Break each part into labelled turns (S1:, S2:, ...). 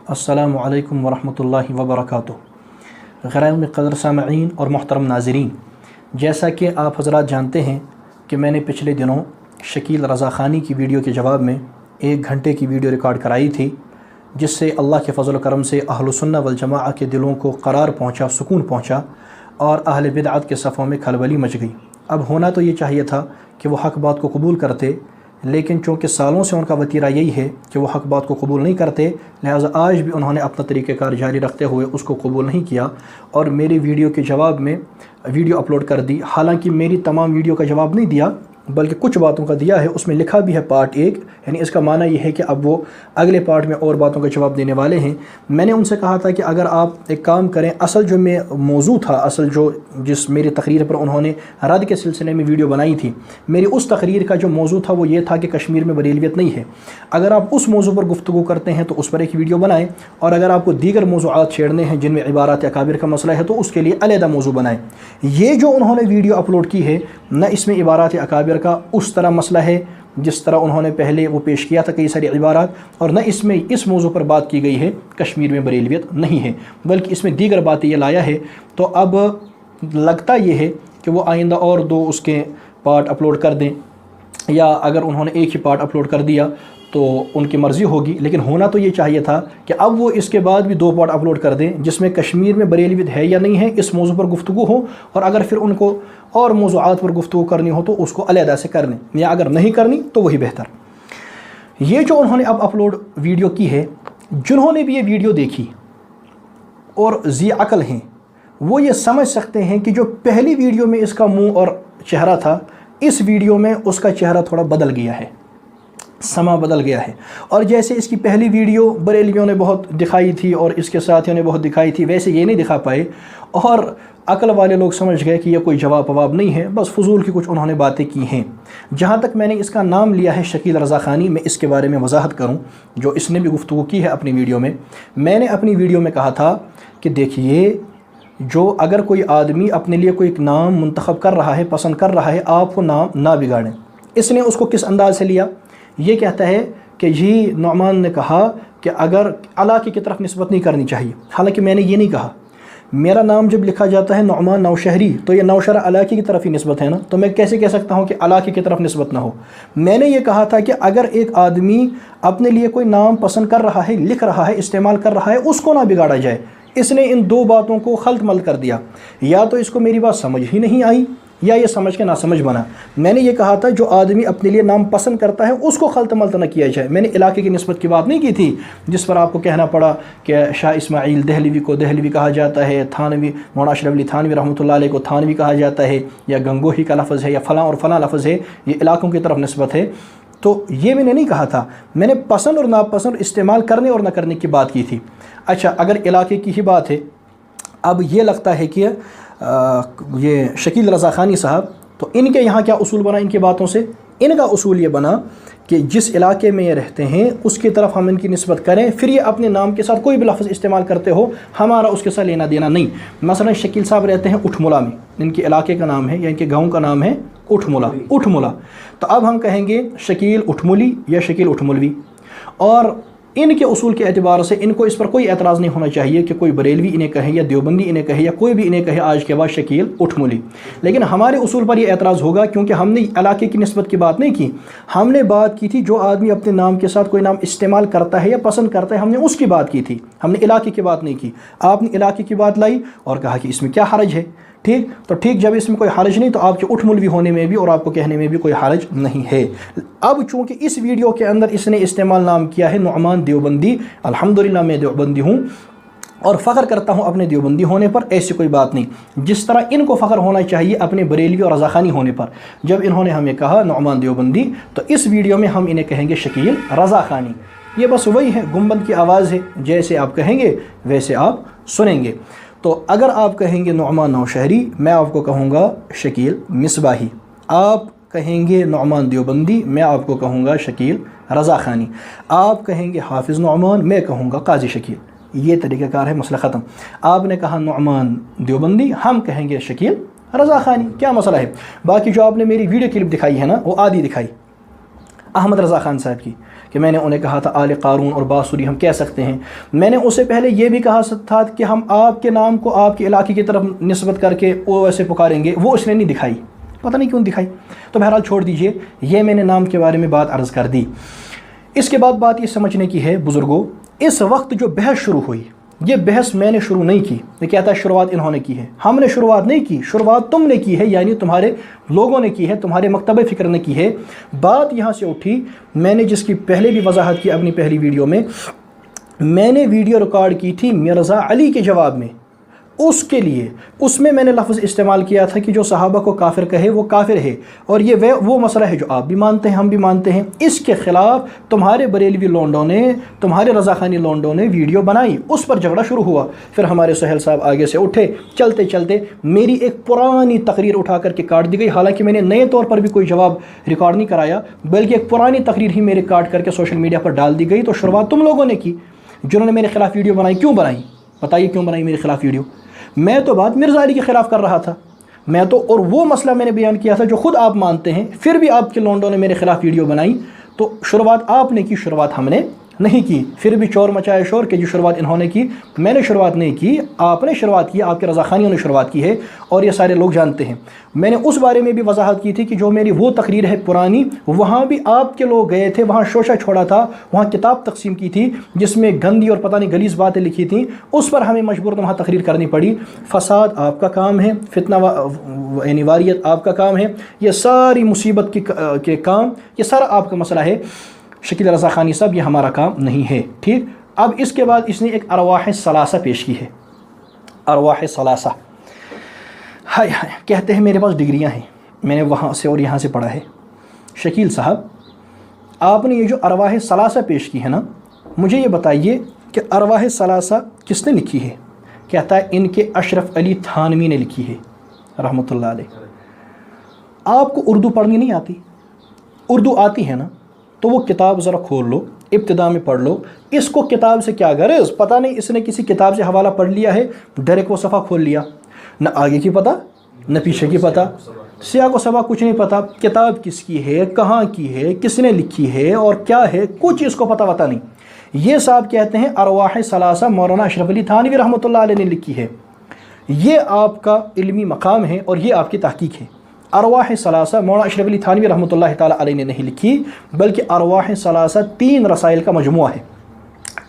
S1: السلام علیکم ورحمۃ اللہ وبرکاتہ۔ غیر قدر سامعین اور محترم ناظرین، جیسا کہ آپ حضرات جانتے ہیں کہ میں نے پچھلے دنوں شکیل رضا خانی کی ویڈیو کے جواب میں 1 گھنٹے کی ویڈیو ریکارڈ کرائی تھی، جس سے اللہ کے فضل و کرم سے اہل سنہ والجماعہ کے دلوں کو قرار پہنچا، سکون پہنچا اور اہل بدعت کے صفوں میں کھلبلی مچ گئی۔ اب ہونا تو یہ چاہیے تھا کہ وہ حق بات کو قبول کرتے، لیکن چونکہ سالوں سے ان کا وتیرہ یہی ہے کہ وہ حق بات کو قبول نہیں کرتے، لہٰذا آج بھی انہوں نے اپنا طریقہ کار جاری رکھتے ہوئے اس کو قبول نہیں کیا اور میری ویڈیو کے جواب میں ویڈیو اپلوڈ کر دی۔ حالانکہ میری تمام ویڈیو کا جواب نہیں دیا، بلکہ کچھ باتوں کا دیا ہے، اس میں لکھا بھی ہے پارٹ 1، یعنی اس کا معنی یہ ہے کہ اب وہ اگلے پارٹ میں اور باتوں کا جواب دینے والے ہیں۔ میں نے ان سے کہا تھا کہ اگر آپ ایک کام کریں، اصل جو میں موضوع تھا، جس میری تقریر پر انہوں نے رد کے سلسلے میں ویڈیو بنائی تھی، میری اس تقریر کا جو موضوع تھا وہ یہ تھا کہ کشمیر میں بریلویت نہیں ہے۔ اگر آپ اس موضوع پر گفتگو کرتے ہیں تو اس پر ایک ویڈیو بنائیں، اور اگر آپ کو دیگر موضوعات چھیڑنے ہیں جن میں عبارات اکابر کا مسئلہ ہے تو اس کے لیے علیحدہ موضوع بنائیں۔ یہ جو انہوں نے ویڈیو اپلوڈ کی ہے، نہ اس میں عبارات اکابر کا اس طرح مسئلہ ہے جس طرح انہوں نے پہلے وہ پیش کیا تھا کئی ساری عبارات، اور نہ اس میں اس موضوع پر بات کی گئی ہے کشمیر میں بریلویت نہیں ہے، بلکہ اس میں دیگر باتیں یہ لایا ہے۔ تو اب لگتا یہ ہے کہ وہ آئندہ اور 2 اس کے پارٹ اپلوڈ کر دیں، یا اگر انہوں نے ایک ہی پارٹ اپلوڈ کر دیا تو ان کی مرضی ہوگی، لیکن ہونا تو یہ چاہیے تھا کہ اب وہ اس کے بعد بھی 2 پارٹ اپلوڈ کر دیں جس میں کشمیر میں بریلویت ہے یا نہیں ہے اس موضوع پر گفتگو ہو، اور اگر پھر ان کو اور موضوعات پر گفتگو کرنی ہو تو اس کو علیحدہ سے کر لیں، یا اگر نہیں کرنی تو وہی بہتر۔ یہ جو انہوں نے اب اپلوڈ ویڈیو کی ہے، جنہوں نے بھی یہ ویڈیو دیکھی اور ذی عقل ہیں وہ یہ سمجھ سکتے ہیں کہ جو پہلی ویڈیو میں اس کا منہ اور چہرہ تھا، اس ویڈیو میں اس کا چہرہ تھوڑا بدل گیا ہے، سما بدل گیا ہے۔ اور جیسے اس کی پہلی ویڈیو بریلویوں نے بہت دکھائی تھی اور اس کے ساتھیوں نے بہت دکھائی تھی، ویسے یہ نہیں دکھا پائے، اور عقل والے لوگ سمجھ گئے کہ یہ کوئی جواب نہیں ہے، بس فضول کی کچھ انہوں نے باتیں کی ہیں۔ جہاں تک میں نے اس کا نام لیا ہے شکیل رضا خانی، میں اس کے بارے میں وضاحت کروں جو اس نے بھی گفتگو کی ہے اپنی ویڈیو میں۔ میں نے اپنی ویڈیو میں کہا تھا کہ دیکھیے، جو اگر کوئی آدمی اپنے لیے کوئی نام منتخب کر رہا ہے، پسند کر رہا ہے، آپ کو نام نہ بگاڑیں۔ اس نے اس کو کس انداز سے لیا؟ یہ کہتا ہے کہ یہ نعمان نے کہا کہ اگر علاقے کی طرف نسبت نہیں کرنی چاہیے، حالانکہ میں نے یہ نہیں کہا۔ میرا نام جب لکھا جاتا ہے نعمان نوشہری تو یہ نوشہرہ علاقے کی طرف ہی نسبت ہے نا، تو میں کیسے کہہ سکتا ہوں کہ علاقے کی طرف نسبت نہ ہو؟ میں نے یہ کہا تھا کہ اگر ایک آدمی اپنے لیے کوئی نام پسند کر رہا ہے، لکھ رہا ہے، استعمال کر رہا ہے، اس کو نہ بگاڑا جائے۔ اس نے ان 2 باتوں کو خلط ملط کر دیا، یا تو اس کو میری بات سمجھ ہی نہیں آئی یا یہ سمجھ کے نہ سمجھ بنا۔ میں نے یہ کہا تھا جو آدمی اپنے لیے نام پسند کرتا ہے اس کو خلط ملط نہ کیا جائے۔ میں نے علاقے کی نسبت کی بات نہیں کی تھی جس پر آپ کو کہنا پڑا کہ شاہ اسماعیل دہلوی کو دہلوی کہا جاتا ہے، تھانوی مولانا اشرف علی تھانوی رحمۃ اللہ علیہ کو تھانوی کہا جاتا ہے، یا گنگوہی کا لفظ ہے، یا فلاں اور فلاں لفظ ہے، یہ علاقوں کی طرف نسبت ہے۔ تو یہ میں نے نہیں کہا تھا، میں نے پسند اور ناپسند، استعمال کرنے اور نہ کرنے کی بات کی تھی۔ اچھا، اگر علاقے کی ہی بات ہے، اب یہ لگتا ہے کہ یہ شکیل رضا خانی صاحب، تو ان کے یہاں کیا اصول بنا ان کی باتوں سے؟ ان کا اصول یہ بنا کہ جس علاقے میں یہ رہتے ہیں اس کی طرف ہم ان کی نسبت کریں، پھر یہ اپنے نام کے ساتھ کوئی بھی لفظ استعمال کرتے ہو، ہمارا اس کے ساتھ لینا دینا نہیں۔ مثلا شکیل صاحب رہتے ہیں اٹھ ملا میں، ان کے علاقے کا نام ہے یا ان کے گاؤں کا نام ہے اٹھ ملا، تو اب ہم کہیں گے شکیل اٹھ ملی یا شکیل اٹھ ملوی، اور ان کے اصول کے اعتبار سے ان کو اس پر کوئی اعتراض نہیں ہونا چاہیے کہ کوئی بریلوی انہیں کہے یا دیوبندی انہیں کہے یا کوئی بھی انہیں کہے آج کے بعد شکیل اٹھ ملی۔ لیکن ہمارے اصول پر یہ اعتراض ہوگا کیونکہ ہم نے علاقے کی نسبت کی بات نہیں کی، ہم نے بات کی تھی جو آدمی اپنے نام کے ساتھ کوئی نام استعمال کرتا ہے یا پسند کرتا ہے، ہم نے اس کی بات کی تھی، ہم نے علاقے کی بات نہیں کی۔ آپ نے علاقے کی بات لائی اور کہا کہ اس میں کیا حرج ہے، ٹھیک، تو ٹھیک، جب اس میں کوئی حرج نہیں تو آپ کے اٹھ ملوی ہونے میں بھی اور آپ کو کہنے میں بھی کوئی حرج نہیں ہے۔ اب چونکہ اس ویڈیو کے اندر اس نے استعمال نام کیا ہے نعمان دیوبندی، الحمدللہ میں دیوبندی ہوں اور فخر کرتا ہوں اپنے دیوبندی ہونے پر، ایسی کوئی بات نہیں، جس طرح ان کو فخر ہونا چاہیے اپنے بریلوی اور رضا خانی ہونے پر۔ جب انہوں نے ہمیں کہا نعمان دیوبندی، تو اس ویڈیو میں ہم انہیں کہیں گے شکیل رضا خانی۔ یہ بس وہی ہے، گنبد کی آواز ہے، جیسے آپ کہیں گے ویسے آپ سنیں گے۔ تو اگر آپ کہیں گے نعمان نوشہری، میں آپ کو کہوں گا شکیل مصباحی، آپ کہیں گے نعمان دیوبندی، میں آپ کو کہوں گا شکیل رضا خانی، آپ کہیں گے حافظ نعمان، میں کہوں گا قاضی شکیل۔ یہ طریقہ کار ہے، مسئلہ ختم۔ آپ نے کہا نعمان دیوبندی، ہم کہیں گے شکیل رضا خانی، کیا مسئلہ ہے؟ باقی جو آپ نے میری ویڈیو کلپ دکھائی ہے نا، وہ آدھی دکھائی، احمد رضا خان صاحب کی، کہ میں نے انہیں کہا تھا آل قارون اور باسوری ہم کہہ سکتے ہیں. میں نے اس سے پہلے یہ بھی کہا تھا کہ ہم آپ کے نام کو آپ کے علاقے کی طرف نسبت کر کے وہ ایسے پکاریں گے، وہ اس نے نہیں دکھائی، پتہ نہیں کیوں دکھائی. تو بہرحال چھوڑ دیجئے، یہ میں نے نام کے بارے میں بات عرض کر دی. اس کے بعد بات یہ سمجھنے کی ہے بزرگوں، اس وقت جو بحث شروع ہوئی، یہ بحث میں نے شروع نہیں کی. یہ کہتا ہے شروعات انہوں نے کی ہے. ہم نے شروعات نہیں کی، شروعات تم نے کی ہے، یعنی تمہارے لوگوں نے کی ہے، تمہارے مکتب فکر نے کی ہے. بات یہاں سے اٹھی، میں نے جس کی پہلے بھی وضاحت کی اپنی پہلی ویڈیو میں، میں نے ویڈیو ریکارڈ کی تھی مرزا علی کے جواب میں. اس کے لیے اس میں نے لفظ استعمال کیا تھا کہ جو صحابہ کو کافر کہے وہ کافر ہے، اور یہ وہ مسئلہ ہے جو آپ بھی مانتے ہیں ہم بھی مانتے ہیں. اس کے خلاف تمہارے بریلوی لونڈوں نے، تمہارے رضاخانی لونڈوں نے ویڈیو بنائی، اس پر جھگڑا شروع ہوا. پھر ہمارے سہیل صاحب آگے سے اٹھے، چلتے چلتے میری ایک پرانی تقریر اٹھا کر کے کاٹ دی گئی. حالانکہ میں نے نئے طور پر بھی کوئی جواب ریکارڈ نہیں کرایا، بلکہ ایک پرانی تقریر ہی میرے کاٹ کر کے سوشل میڈیا پر ڈال دی گئی. تو شروعات تم لوگوں نے کی جنہوں نے میرے خلاف ویڈیو بنائی. کیوں بنائی؟ بتائیے کیوں بنائی میرے خلاف ویڈیو؟ میں تو بات مرزا علی کے خلاف کر رہا تھا، میں تو، اور وہ مسئلہ میں نے بیان کیا تھا جو خود آپ مانتے ہیں. پھر بھی آپ کے لونڈوں نے میرے خلاف ویڈیو بنائی. تو شروعات آپ نے کی، شروعات ہم نے نہیں کی. پھر بھی چور مچائے شور کہ جو شروعات انہوں نے کی. میں نے شروعات نہیں کی، آپ نے شروعات کی، آپ کے رضاخانیوں نے شروعات کی ہے، اور یہ سارے لوگ جانتے ہیں. میں نے اس بارے میں بھی وضاحت کی تھی کہ جو میری وہ تقریر ہے پرانی، وہاں بھی آپ کے لوگ گئے تھے، وہاں شوشہ چھوڑا تھا، وہاں کتاب تقسیم کی تھی جس میں گندی اور پتہ نہیں غلیظ باتیں لکھی تھیں. اس پر ہمیں مجبوراً وہاں تقریر کرنی پڑی. فساد آپ کا کام ہے، فتنہ یعنی واریت آپ کا کام ہے، یہ ساری مصیبت کے کام، یہ سارا آپ کا مسئلہ ہے. شکیل رضا خانی صاحب یہ ہمارا کام نہیں ہے. ٹھیک. اب اس کے بعد اس نے ایک ارواح ثلاثہ پیش کی ہے. ارواح ثلاثہ، ہائے ہائے، کہتے ہیں میرے پاس ڈگریاں ہیں، میں نے وہاں سے اور یہاں سے پڑھا ہے. شکیل صاحب آپ نے یہ جو ارواح ثلاثہ پیش کی ہے نا، مجھے یہ بتائیے کہ ارواح ثلاثہ کس نے لکھی ہے؟ کہتا ہے ان کے اشرف علی تھانوی نے لکھی ہے رحمۃ اللہ علیہ. آپ کو اردو پڑھنی نہیں آتی؟ اردو آتی ہے نا، تو وہ کتاب ذرا کھول لو، ابتدا میں پڑھ لو. اس کو کتاب سے کیا غرض؟ پتہ نہیں اس نے کسی کتاب سے حوالہ پڑھ لیا ہے، ڈائریکٹ وہ صفحہ کھول لیا، نہ آگے کی پتہ نہ پیچھے کی پتہ، سیاق و سباق کچھ نہیں پتہ. کتاب کس کی ہے، کہاں کی ہے، کس نے لکھی ہے اور کیا ہے، کچھ اس کو پتہ نہیں. یہ صاحب کہتے ہیں ارواح ثلاثہ مولانا اشرف علی تھانوی رحمۃ اللہ علیہ نے لکھی ہے. یہ آپ کا علمی مقام ہے اور یہ آپ کی تحقیق ہے. ارواح ثلاثہ مولانا اشرف علی تھانوی رحمۃ اللہ تعالیٰ علیہ نے نہیں لکھی، بلکہ ارواح ثلاثہ 3 رسائل کا مجموعہ ہے.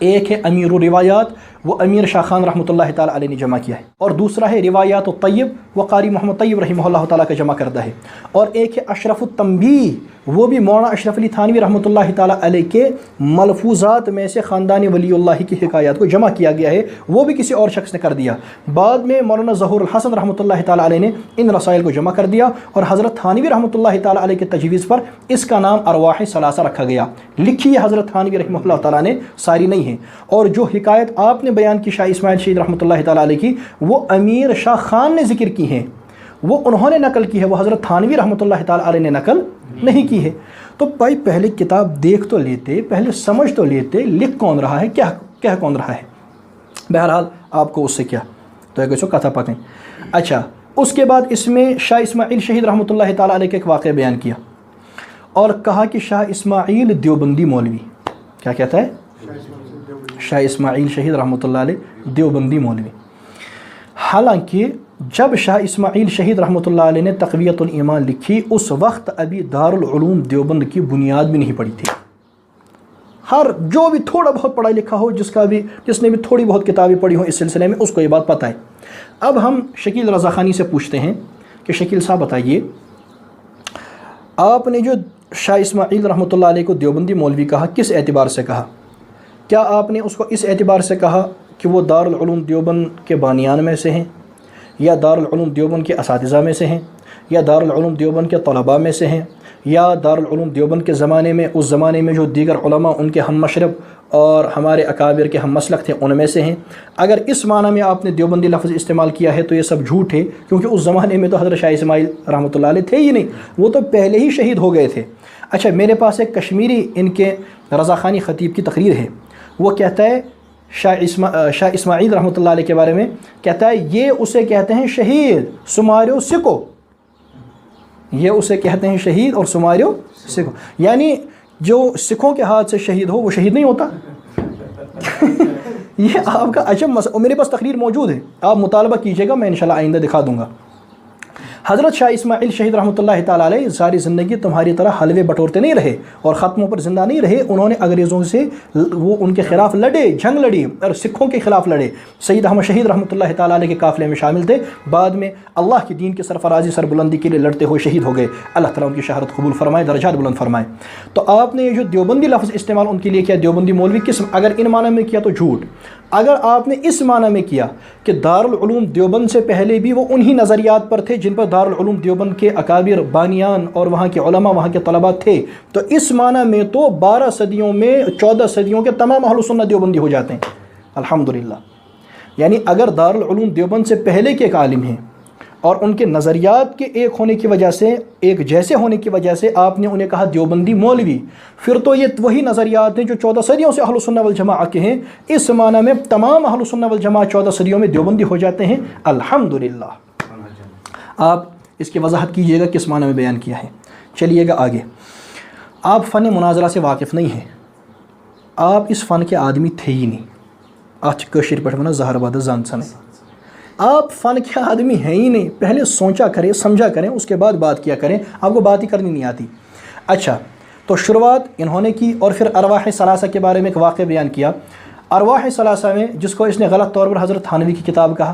S1: ایک ہے امیر الروایات، وہ امیر شاہ خان رحمۃ اللہ تعالیٰ علیہ نے جمع کیا ہے، اور دوسرا ہے روایات الطیب، وہ قاری محمد طیب رحمہ اللہ تعالیٰ کا جمع کردہ ہے. اور ایک ہے اشرف التنبیہ، وہ بھی مولانا اشرف علی تھانوی رحمۃ اللہ تعالیٰ علیہ کے ملفوظات میں سے خاندان ولی اللہ کی حکایات کو جمع کیا گیا ہے، وہ بھی کسی اور شخص نے کر دیا. بعد میں مولانا ظہور الحسن رحمۃ اللہ تعالیٰ علیہ نے ان رسائل کو جمع کر دیا، اور حضرت تھانوی رحمۃ اللہ تعالیٰ علیہ کے تجویز پر اس کا نام ارواح ثلاثہ رکھا گیا. لکھی ہے حضرت تھانوی رحمہ اللہ تعالیٰ نے، ساری نہیں ہے. اور جو حکایت آپ نے بیان کی شاہ اسماعیل شہید رحمۃ اللہ تعالیٰ علیہ کی، وہ امیر شاہ خان نے ذکر کی ہیں، وہ انہوں نے نقل کی ہے، وہ حضرت تھانوی رحمۃ اللہ تعالیٰ علیہ نے نقل نہیں کی ہے. تو بھائی پہلے کتاب دیکھ تو لیتے، پہلے سمجھ تو لیتے، لکھ کون رہا ہے، کیا کہہ کون رہا ہے. بہرحال آپ کو اس سے کیا، تو ایک کتھا پکیں. اچھا، اس کے بعد اس میں شاہ اسماعیل شہید رحمۃ اللہ تعالیٰ علیہ کا ایک واقعہ بیان کیا، اور کہا کہ شاہ اسماعیل دیوبندی مولوی، کیا کہتا ہے؟ شاہ اسماعیل شہید رحمۃ اللہ علیہ دیوبندی مولوی. حالانکہ جب شاہ اسماعیل شہید رحمۃ اللہ علیہ نے تقویت الایمان لکھی، اس وقت ابھی دارالعلوم دیوبند کی بنیاد بھی نہیں پڑی تھی. ہر جو بھی تھوڑا بہت پڑھا لکھا ہو، جس نے بھی تھوڑی بہت کتابیں پڑھی ہوں اس سلسلے میں، اس کو یہ بات پتہ ہے. اب ہم شکیل رضا خانی سے پوچھتے ہیں کہ شکیل صاحب بتائیے، آپ نے جو شاہ اسماعیل رحمۃ اللہ علیہ کو دیوبندی مولوی کہا، کس اعتبار سے کہا؟ کیا آپ نے اس کو اس اعتبار سے کہا کہ وہ دارالعلوم دیوبند کے بانیان میں سے ہیں، یا دارالعلوم دیوبند کے اساتذہ میں سے ہیں، یا دارالعلوم دیوبند کے طلباء میں سے ہیں، یا دارالعلوم دیوبند کے زمانے میں، اس زمانے میں جو دیگر علماء ان کے ہم مشرب اور ہمارے اکابر کے ہم مسلک تھے ان میں سے ہیں؟ اگر اس معنی میں آپ نے دیوبندی لفظ استعمال کیا ہے تو یہ سب جھوٹ ہے، کیونکہ اس زمانے میں تو حضرت شاہ اسماعیل رحمۃ اللہ علیہ تھے ہی نہیں، وہ تو پہلے ہی شہید ہو گئے تھے. اچھا، میرے پاس ایک کشمیری ان کے رضا خانی خطیب کی تقریر ہے، وہ کہتا ہے شاہ اسماعیل رحمۃ اللہ علیہ کے بارے میں، کہتا ہے یہ اسے کہتے ہیں شہید سماریو سکو، یہ اسے کہتے ہیں شہید اور سماریو سکو. یعنی جو سکھوں کے ہاتھ سے شہید ہو وہ شہید نہیں ہوتا؟ یہ آپ کا عجب مسئلہ. میرے پاس تقریر موجود ہے، آپ مطالبہ کیجیے گا، میں انشاءاللہ آئندہ دکھا دوں گا. حضرت شاہ اسماعیل شہید رحمۃ اللہ تعالیٰ علیہ ساری زندگی تمہاری طرح حلوے بٹورتے نہیں رہے اور ختموں پر زندہ نہیں رہے. انہوں نے انگریزوں سے وہ ان کے خلاف لڑے، جنگ لڑی اور سکھوں کے خلاف لڑے. سید احمد شہید رحمۃ اللہ تعالیٰ علیہ کے قافلے میں شامل تھے، بعد میں اللہ کے دین کی سرفرازی سربلندی کے لیے لڑتے ہوئے شہید ہو گئے. اللہ تعالیٰ ان کی شہادت قبول فرمائے، درجات بلند فرمائے. تو آپ نے یہ جو دیوبندی لفظ استعمال ان کے لیے کیا، دیوبندی مولوی قسم، اگر ان معنی میں کیا تو جھوٹ. اگر آپ نے اس معنی میں کیا کہ دارالعلوم دیوبند سے پہلے بھی وہ انہی نظریات پر تھے جن پر دارالعلوم دیوبند کے اکابر بانیان اور وہاں کے علماء وہاں کے طلباء تھے، تو اس معنی میں تو 12 صدیوں میں 14 صدیوں کے تمام اہل سنت دیوبندی ہو جاتے ہیں الحمدللہ. یعنی اگر دارالعلوم دیوبند سے پہلے کے ایک عالم ہیں اور ان کے نظریات کے ایک ہونے کی وجہ سے، ایک جیسے ہونے کی وجہ سے آپ نے انہیں کہا دیوبندی مولوی، پھر تو یہ وہی نظریات ہیں جو 14 صدیوں سے اہل سنت والجماعہ کے ہیں. اس معنی میں تمام اہل سنت والجماعہ 14 صدیوں میں دیوبندی ہو جاتے ہیں الحمدللہ. آپ اس کی وضاحت کیجئے گا کس معنی میں بیان کیا ہے. چلیے گا آگے. آپ فن مناظرہ سے واقف نہیں ہیں، آپ اس فن کے آدمی تھے ہی نہیں. آج کشیر پٹھ ونا زہر باد زان سنے، آپ فن کے آدمی ہیں ہی نہیں. پہلے سوچا کریں، سمجھا کریں، اس کے بعد بات کیا کریں. آپ کو بات ہی کرنی نہیں آتی. اچھا، تو شروعات انہوں نے کی اور پھر ارواح ثلاثہ کے بارے میں ایک واقعہ بیان کیا. ارواح ثلاثہ میں جس کو اس نے غلط طور پر حضرت تھانوی کی کتاب کہا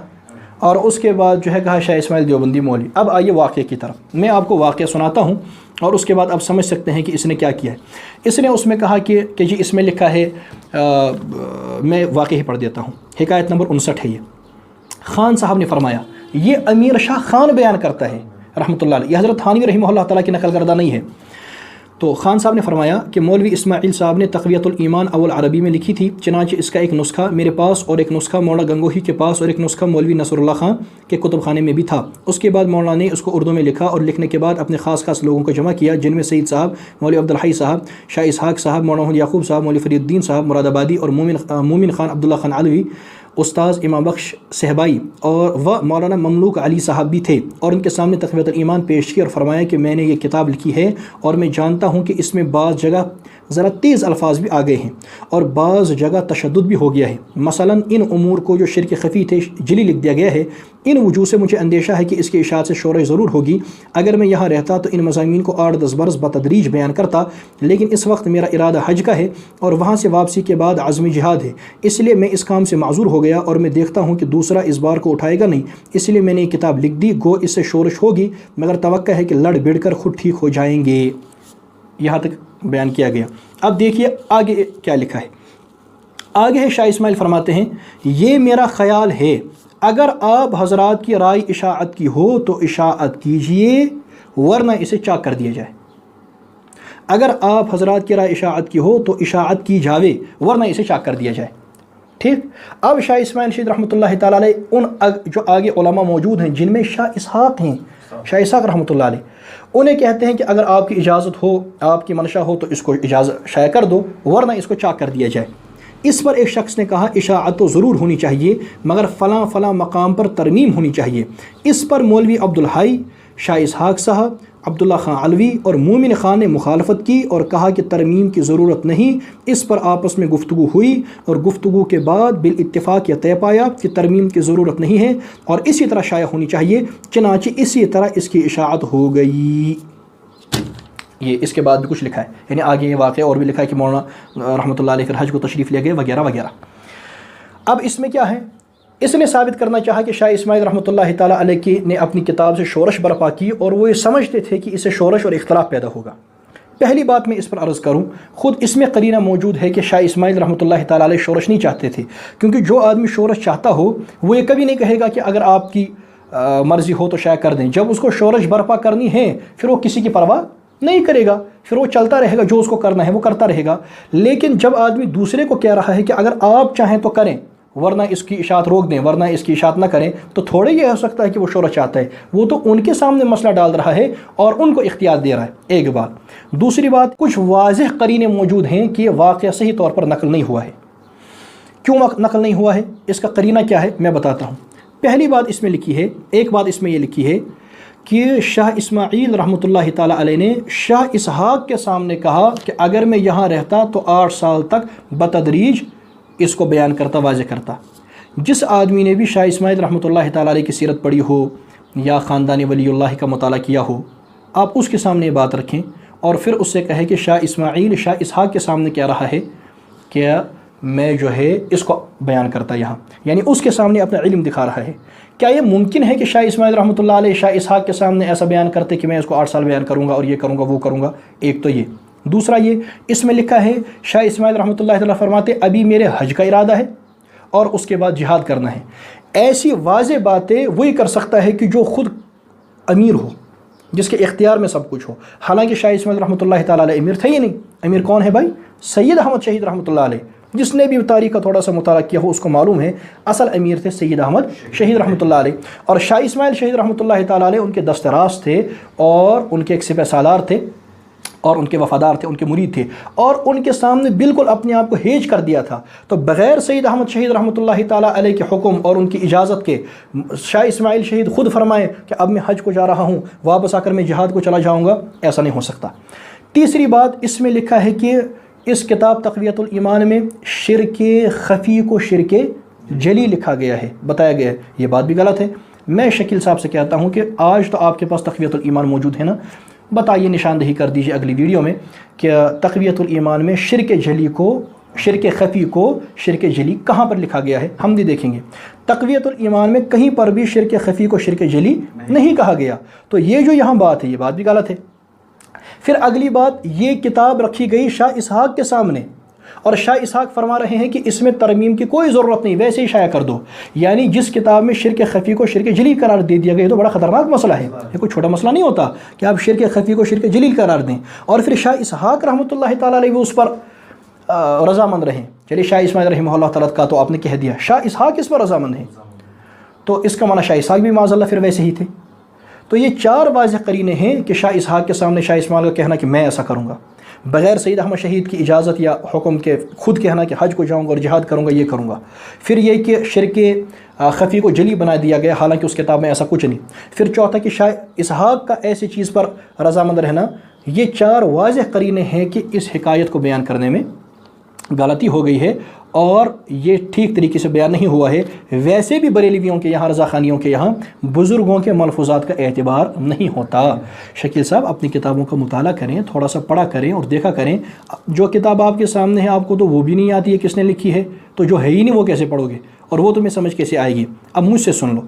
S1: اور اس کے بعد جو ہے کہا شاہ اسماعیل دیوبندی مولوی. اب آئیے واقعے کی طرف. میں آپ کو واقعہ سناتا ہوں اور اس کے بعد آپ سمجھ سکتے ہیں کہ اس نے کیا کیا ہے. اس نے اس میں کہا کہ جی اس میں لکھا ہے، میں واقعہ ہی پڑھ دیتا ہوں. حکایت نمبر 59 ہے. یہ خان صاحب نے فرمایا، یہ امیر شاہ خان بیان کرتا ہے رحمۃ اللہ علیہ، یہ حضرت تھانوی رحمہ اللہ تعالیٰ کی نقل کردہ نہیں ہے. تو خان صاحب نے فرمایا کہ مولوی اسماعیل صاحب نے تقویت الایمان اول عربی میں لکھی تھی، چنانچہ اس کا ایک نسخہ میرے پاس اور ایک نسخہ مولانا گنگوہی کے پاس اور ایک نسخہ مولوی نصر اللہ خان کے کتب خانے میں بھی تھا. اس کے بعد مولانا نے اس کو اردو میں لکھا اور لکھنے کے بعد اپنے خاص لوگوں کو جمع کیا، جن میں سعید صاحب، مولوی عبدالحی صاحب، شاہ اسحاق صاحب، مولانا یعقوب صاحب، مولوی فرید الدین صاحب مراد آبادی اور مومن خان عبداللہ خان علوی، استاذ امام بخش صہبائی اور مولانا مملوک علی صاحب بھی تھے. اور ان کے سامنے تقویت الایمان پیش کی اور فرمایا کہ میں نے یہ کتاب لکھی ہے اور میں جانتا ہوں کہ اس میں بعض جگہ ذرا تیز الفاظ بھی آ گئے ہیں اور بعض جگہ تشدد بھی ہو گیا ہے. مثلا ان امور کو جو شرک خفی تھے جلی لکھ دیا گیا ہے. ان وجوہ سے مجھے اندیشہ ہے کہ اس کے اشاعت سے شورش ضرور ہوگی. اگر میں یہاں رہتا تو ان مضامین کو 8-10 برس بتدریج بیان کرتا، لیکن اس وقت میرا ارادہ حج کا ہے اور وہاں سے واپسی کے بعد عزمی جہاد ہے، اس لیے میں اس کام سے معذور ہو گیا اور میں دیکھتا ہوں کہ دوسرا اس بار کو اٹھائے گا نہیں. اس لیے میں نے یہ کتاب لکھ دی. گو اس سے شورش ہوگی مگر توقع ہے کہ لڑ بڑھ کر خود ٹھیک ہو جائیں گے. یہاں تک بیان کیا گیا. اب دیکھیے آگے کیا لکھا ہے. آگے ہے شاہ اسماعیل فرماتے ہیں، یہ میرا خیال ہے اگر آپ حضرات کی رائے اشاعت کی ہو تو اشاعت کیجئے ورنہ اسے چاک کر دیا جائے. اگر آپ حضرات کی رائے اشاعت کی ہو تو اشاعت کی جاوے ورنہ اسے چاک کر دیا جائے. ٹھیک. اب شاہ اسماعیل شہید رحمۃ اللہ تعالیٰ علیہ ان جو آگے علماء موجود ہیں جن میں شاہ اسحاق ہیں، شاہ اسحاق رحمۃ اللہ علیہ، انہیں کہتے ہیں کہ اگر آپ کی اجازت ہو، آپ کی منشا ہو تو اس کو اجازت شائع کر دو ورنہ اس کو چاک کر دیا جائے. اس پر ایک شخص نے کہا اشاعت تو ضرور ہونی چاہیے مگر فلاں فلاں مقام پر ترمیم ہونی چاہیے. اس پر مولوی عبدالحی، شاہ اسحاق صاحب، عبداللہ خان علوی اور مومن خان نے مخالفت کی اور کہا کہ ترمیم کی ضرورت نہیں. اس پر آپس میں گفتگو ہوئی اور گفتگو کے بعد بالاتفاق یہ طے پایا کہ ترمیم کی ضرورت نہیں ہے اور اسی طرح شائع ہونی چاہیے. چنانچہ اسی طرح اس کی اشاعت ہو گئی. یہ اس کے بعد بھی کچھ لکھا ہے، یعنی آگے یہ واقعہ اور بھی لکھا ہے کہ مولانا رحمۃ اللہ علیہ پھر حج کو تشریف لے گئے وغیرہ وغیرہ. اب اس میں کیا ہے، اس نے ثابت کرنا چاہا کہ شاہ اسماعیل رحمۃ اللہ تعالیٰ علیہ نے اپنی کتاب سے شورش برپا کی اور وہ یہ سمجھتے تھے کہ اس سے شورش اور اختلاف پیدا ہوگا. پہلی بات میں اس پر عرض کروں، خود اس میں قرینہ موجود ہے کہ شاہ اسماعیل رحمۃ اللہ تعالیٰ علیہ شورش نہیں چاہتے تھے، کیونکہ جو آدمی شورش چاہتا ہو وہ یہ کبھی نہیں کہے گا کہ اگر آپ کی مرضی ہو تو شائع کر دیں. جب اس کو شورش برپا کرنی ہے پھر وہ کسی کی پرواہ نہیں کرے گا، پھر وہ چلتا رہے گا، جو اس کو کرنا ہے وہ کرتا رہے گا. لیکن جب آدمی دوسرے کو کہہ رہا ہے کہ اگر آپ چاہیں تو کریں ورنہ اس کی اشاعت روک دیں، ورنہ اس کی اشاعت نہ کریں، تو تھوڑے یہ ہو سکتا ہے کہ وہ شورش چاہتا ہے. وہ تو ان کے سامنے مسئلہ ڈال رہا ہے اور ان کو اختیار دے رہا ہے. ایک بات. دوسری بات، کچھ واضح قرینے موجود ہیں کہ یہ واقعہ صحیح طور پر نقل نہیں ہوا ہے. کیوں نقل نہیں ہوا ہے، اس کا قرینہ کیا ہے میں بتاتا ہوں. پہلی بات اس میں لکھی ہے، ایک بات اس میں یہ لکھی ہے کہ شاہ اسماعیل رحمۃ اللہ تعالیٰ علیہ نے شاہ اسحاق کے سامنے کہا کہ اگر میں یہاں رہتا تو 8 سال تک بتدریج اس کو بیان کرتا، واضح کرتا۔ جس آدمی نے بھی شاہ اسماعیل رحمۃ اللہ تعالیٰ علیہ کی سیرت پڑھی ہو یا خاندان ولی اللہ کا مطالعہ کیا ہو، آپ اس کے سامنے یہ بات رکھیں اور پھر اس سے کہیں کہ شاہ اسماعیل شاہ اسحاق کے سامنے کہہ رہا ہے کہ میں جو ہے اس کو بیان کرتا یہاں، یعنی اس کے سامنے اپنا علم دکھا رہا ہے۔ کیا یہ ممکن ہے کہ شاہ اسماعیل رحمۃ اللہ علیہ شاہ اسحاق کے سامنے ایسا بیان کرتے کہ میں اس کو 8 سال بیان کروں گا اور یہ کروں گا وہ کروں گا؟ ایک تو یہ، دوسرا یہ اس میں لکھا ہے شاہ اسماعیل رحمۃ اللہ تعالیٰ فرماتے ابھی میرے حج کا ارادہ ہے اور اس کے بعد جہاد کرنا ہے۔ ایسی واضح باتیں وہی کر سکتا ہے کہ جو خود امیر ہو، جس کے اختیار میں سب کچھ ہو۔ حالانکہ شاہ اسماعیل رحمۃ اللہ تعالیٰ علیہ امیر تھے ہی نہیں۔ امیر کون ہے بھائی؟ سید احمد شہید رحمۃ اللہ علیہ۔ جس نے بھی تاریخ کا تھوڑا سا مطالعہ کیا ہو اس کو معلوم ہے اصل امیر تھے سید احمد شہید رحمۃ اللہ علیہ، اور شاہ اسماعیل شہید رحمۃ اللہ تعالیٰ علیہ ان کے دست راست تھے اور ان کے ایک سپہ سالار تھے اور ان کے وفادار تھے، ان کے مرید تھے، اور ان کے سامنے بالکل اپنے آپ کو ہیج کر دیا تھا۔ تو بغیر سید احمد شہید رحمۃ اللہ تعالیٰ علیہ کے حکم اور ان کی اجازت کے شاہ اسماعیل شہید خود فرمائے کہ اب میں حج کو جا رہا ہوں، واپس آ کر میں جہاد کو چلا جاؤں گا، ایسا نہیں ہو سکتا۔ تیسری بات اس میں لکھا ہے کہ اس کتاب تقویۃ الایمان میں شرک خفی کو شرک جلی لکھا گیا ہے، بتایا گیا ہے۔ یہ بات بھی غلط ہے۔ میں شکیل صاحب سے کہتا ہوں کہ آج تو آپ کے پاس تقویۃ الایمان موجود ہے نا، بتائیے، نشاندہی کر دیجیے اگلی ویڈیو میں کہ تقویۃ الایمان میں شرک جلی کو، شرک خفی کو شرک جلی کہاں پر لکھا گیا ہے، ہم بھی دیکھیں گے۔ تقویۃ الایمان میں کہیں پر بھی شرک خفی کو شرک جلی نہیں کہا گیا، تو یہ جو یہاں بات ہے یہ بات بھی غلط ہے۔ پھر اگلی بات، یہ کتاب رکھی گئی شاہ اسحاق کے سامنے اور شاہ اسحاق فرما رہے ہیں کہ اس میں ترمیم کی کوئی ضرورت نہیں، ویسے ہی شائع کر دو۔ یعنی جس کتاب میں شرک خفی کو شرک جلی قرار دے دیا گیا، یہ تو بڑا خطرناک مسئلہ ہے، یہ کوئی چھوٹا مسئلہ نہیں ہوتا کہ آپ شرک خفی کو شرک جلی قرار دیں۔ اور پھر شاہ اسحاق رحمۃ اللہ تعالیٰ علیہ وہ اس پر رضامند رہیں۔ چلیے شاہ اسماعیل رحمہ اللہ تعالیٰ کا تو آپ نے کہہ دیا، شاہ اسحاق اس پر رضامند ہیں، تو اس کا معنی شاہ اسحاق بھی معاذ اللہ پھر ویسے ہی تھے۔ تو یہ 4 واضح قرینے ہیں کہ شاہ اسحاق کے سامنے شاہ اسماعیل کا کہنا کہ میں ایسا کروں گا، بغیر سید احمد شہید کی اجازت یا حکم کے خود کہنا کہ حج کو جاؤں گا اور جہاد کروں گا، یہ کروں گا۔ پھر یہ کہ شرک خفی کو جلی بنا دیا گیا، حالانکہ اس کتاب میں ایسا کچھ نہیں۔ پھر چوتھا کہ شاہ اسحاق کا ایسی چیز پر رضامند رہنا۔ یہ 4 واضح قرینے ہیں کہ اس حکایت کو بیان کرنے میں غلطی ہو گئی ہے اور یہ ٹھیک طریقے سے بیان نہیں ہوا ہے۔ ویسے بھی بریلویوں کے یہاں، رضا خانیوں کے یہاں بزرگوں کے ملفوظات کا اعتبار نہیں ہوتا۔ شکیل صاحب اپنی کتابوں کا مطالعہ کریں، تھوڑا سا پڑھا کریں اور دیکھا کریں۔ جو کتاب آپ کے سامنے ہے آپ کو تو وہ بھی نہیں آتی ہے کس نے لکھی ہے، تو جو ہے ہی نہیں وہ کیسے پڑھو گے اور وہ تمہیں سمجھ کیسے آئے گی؟ اب مجھ سے سن لو،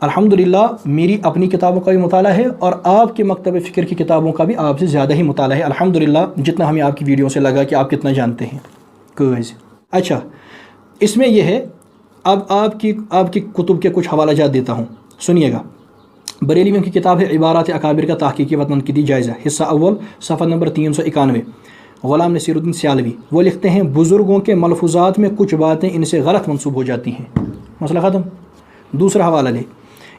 S1: الحمدللہ میری اپنی کتابوں کا بھی مطالعہ ہے اور آپ کے مکتب فکر کی کتابوں کا بھی آپ سے زیادہ ہی مطالعہ ہے الحمدللہ، جتنا ہمیں آپ کی ویڈیو سے لگا کہ آپ کتنا جانتے ہیں۔ اچھا، اس میں یہ ہے، اب آپ کی کتب کے کچھ حوالہ جات دیتا ہوں، سنیے گا۔ بریلویوں کی کتاب ہے عبارات اکابر کا تحقیقی و تنقیدی جائزہ، حصہ اول، صفحہ نمبر 391، غلام نصیر الدین سیالوی۔ وہ لکھتے ہیں بزرگوں کے ملفوظات میں کچھ باتیں ان سے غلط منسوب ہو جاتی ہیں، مسئلہ ختم۔ دوسرا حوالہ لے،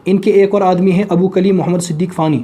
S1: ان کے ایک اور آدمی ہیں ابو کلیم محمد صدیق فانی،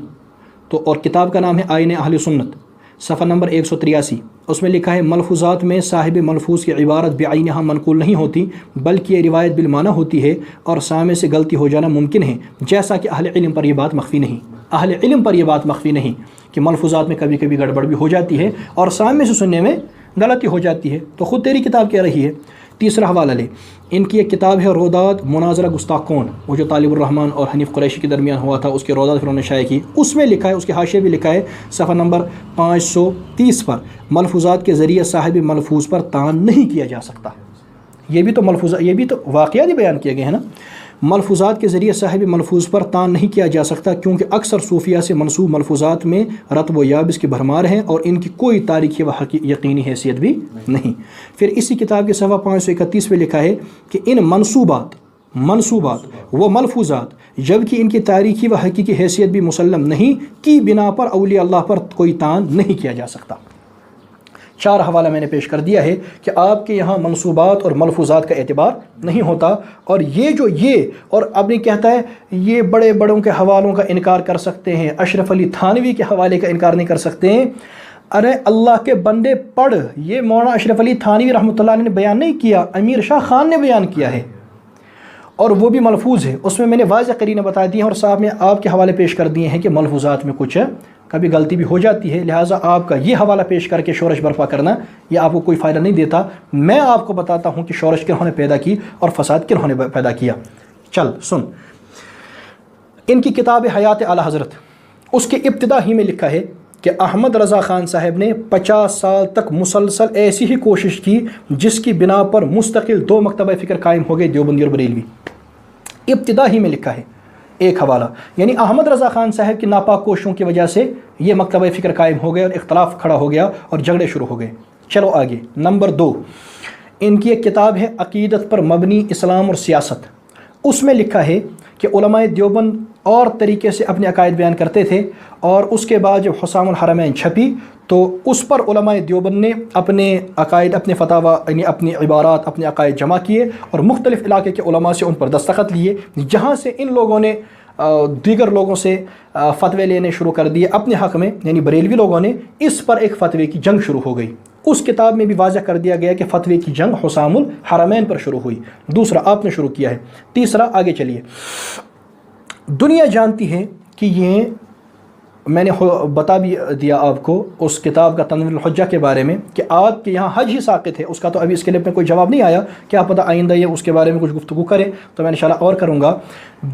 S1: تو اور کتاب کا نام ہے آئین اہل سنت، صفحہ نمبر 183۔ اس میں لکھا ہے ملفوظات میں صاحب ملفوظ کی عبارت بعینہا منقول نہیں ہوتی بلکہ یہ روایت بالمعنی ہوتی ہے اور سامع سے غلطی ہو جانا ممکن ہے، جیسا کہ اہل علم پر یہ بات مخفی نہیں، اہل علم پر یہ بات مخفی نہیں کہ ملفوظات میں کبھی کبھی گڑبڑ بھی ہو جاتی ہے اور سامع سے سننے میں غلطی ہو جاتی ہے، تو خود تیری کتاب کہہ رہی ہے۔ تیسرا حوالہ لے، ان کی ایک کتاب ہے روداد مناظرہ گستاخ کون، وہ جو طالب الرحمن اور حنیف قریشی کے درمیان ہوا تھا، اس کے روداد پھر انہوں نے شائع کی۔ اس میں لکھا ہے، اس کے حاشیے بھی لکھا ہے صفحہ نمبر 530 پر، ملفوظات کے ذریعے صاحب ملفوظ پر طعن نہیں کیا جا سکتا۔ یہ بھی تو واقعات ہی بیان کیے گئے ہیں نا۔ ملفوظات کے ذریعے صاحب ملفوظ پر طعن نہیں کیا جا سکتا کیونکہ اکثر صوفیہ سے منسوب ملفوظات میں رطب و یابس کی بھرمار ہے اور ان کی کوئی تاریخی و یقینی حیثیت بھی نہیں۔ پھر اسی کتاب کے صفحہ 531 پہ لکھا ہے کہ ان منصوبات و ملفوظات جبکہ ان کی تاریخی و حقیقی حیثیت بھی مسلم نہیں کی بنا پر اولیاء اللہ پر کوئی طعن نہیں کیا جا سکتا۔ 4 حوالہ میں نے پیش کر دیا ہے کہ آپ کے یہاں منصوبات اور ملفوظات کا اعتبار نہیں ہوتا، اور اور اب نہیں کہتا ہے یہ بڑے بڑوں کے حوالوں کا انکار کر سکتے ہیں، اشرف علی تھانوی کے حوالے کا انکار نہیں کر سکتے ہیں۔ ارے اللہ کے بندے پڑھ، یہ مولانا اشرف علی تھانوی رحمۃ اللہ علیہ نے بیان نہیں کیا، امیر شاہ خان نے بیان کیا ہے۔ اور وہ بھی ملفوظ ہے، اس میں میں نے واضح قرینہ بتا دی ہیں اور صاحب میں آپ کے حوالے پیش کر دیے ہیں کہ ملفوظات میں کچھ کبھی غلطی بھی ہو جاتی ہے، لہٰذا آپ کا یہ حوالہ پیش کر کے شورش برپا کرنا یہ آپ کو کوئی فائدہ نہیں دیتا۔ میں آپ کو بتاتا ہوں کہ شورش کنہوں نے پیدا کی اور فساد کنہوں نے پیدا کیا۔ چل سن، ان کی کتاب حیات اعلیٰ حضرت، اس کے ابتدا ہی میں لکھا ہے کہ احمد رضا خان صاحب نے 50 سال تک مسلسل ایسی ہی کوشش کی جس کی بنا پر مستقل 2 مکتبہ فکر قائم ہو گئے، دیوبندی اور بریلوی۔ ابتدا ہی میں لکھا ہے ایک حوالہ، یعنی احمد رضا خان صاحب کی ناپاک کوششوں کی وجہ سے یہ مکتبہ فکر قائم ہو گئے اور اختلاف کھڑا ہو گیا اور جھگڑے شروع ہو گئے۔ چلو آگے، نمبر 2، ان کی ایک کتاب ہے عقیدت پر مبنی اسلام اور سیاست، اس میں لکھا ہے کہ علماء دیوبند اور طریقے سے اپنے عقائد بیان کرتے تھے، اور اس کے بعد جب حسام الحرمین چھپی تو اس پر علماء دیوبند نے اپنے عقائد، اپنے فتاوی، یعنی اپنی عبارات، اپنے عقائد جمع کیے اور مختلف علاقے کے علماء سے ان پر دستخط لیے، جہاں سے ان لوگوں نے دیگر لوگوں سے فتوے لینے شروع کر دیے اپنے حق میں، یعنی بریلوی لوگوں نے، اس پر ایک فتوے کی جنگ شروع ہو گئی۔ اس کتاب میں بھی واضح کر دیا گیا کہ فتوے کی جنگ حسام الحرمین پر شروع ہوئی، دوسرا آپ نے شروع کیا ہے۔ تیسرا، آگے چلیے، دنیا جانتی ہے کہ یہ میں نے بتا بھی دیا آپ کو اس کتاب کا تنویر الحجہ کے بارے میں کہ آپ کے یہاں حج ہی ساقط ہے، اس کا تو ابھی اس کے لیے کوئی جواب نہیں آیا، کیا پتہ آئندہ یہ اس کے بارے میں کچھ گفتگو کرے تو میں انشاءاللہ اور کروں گا۔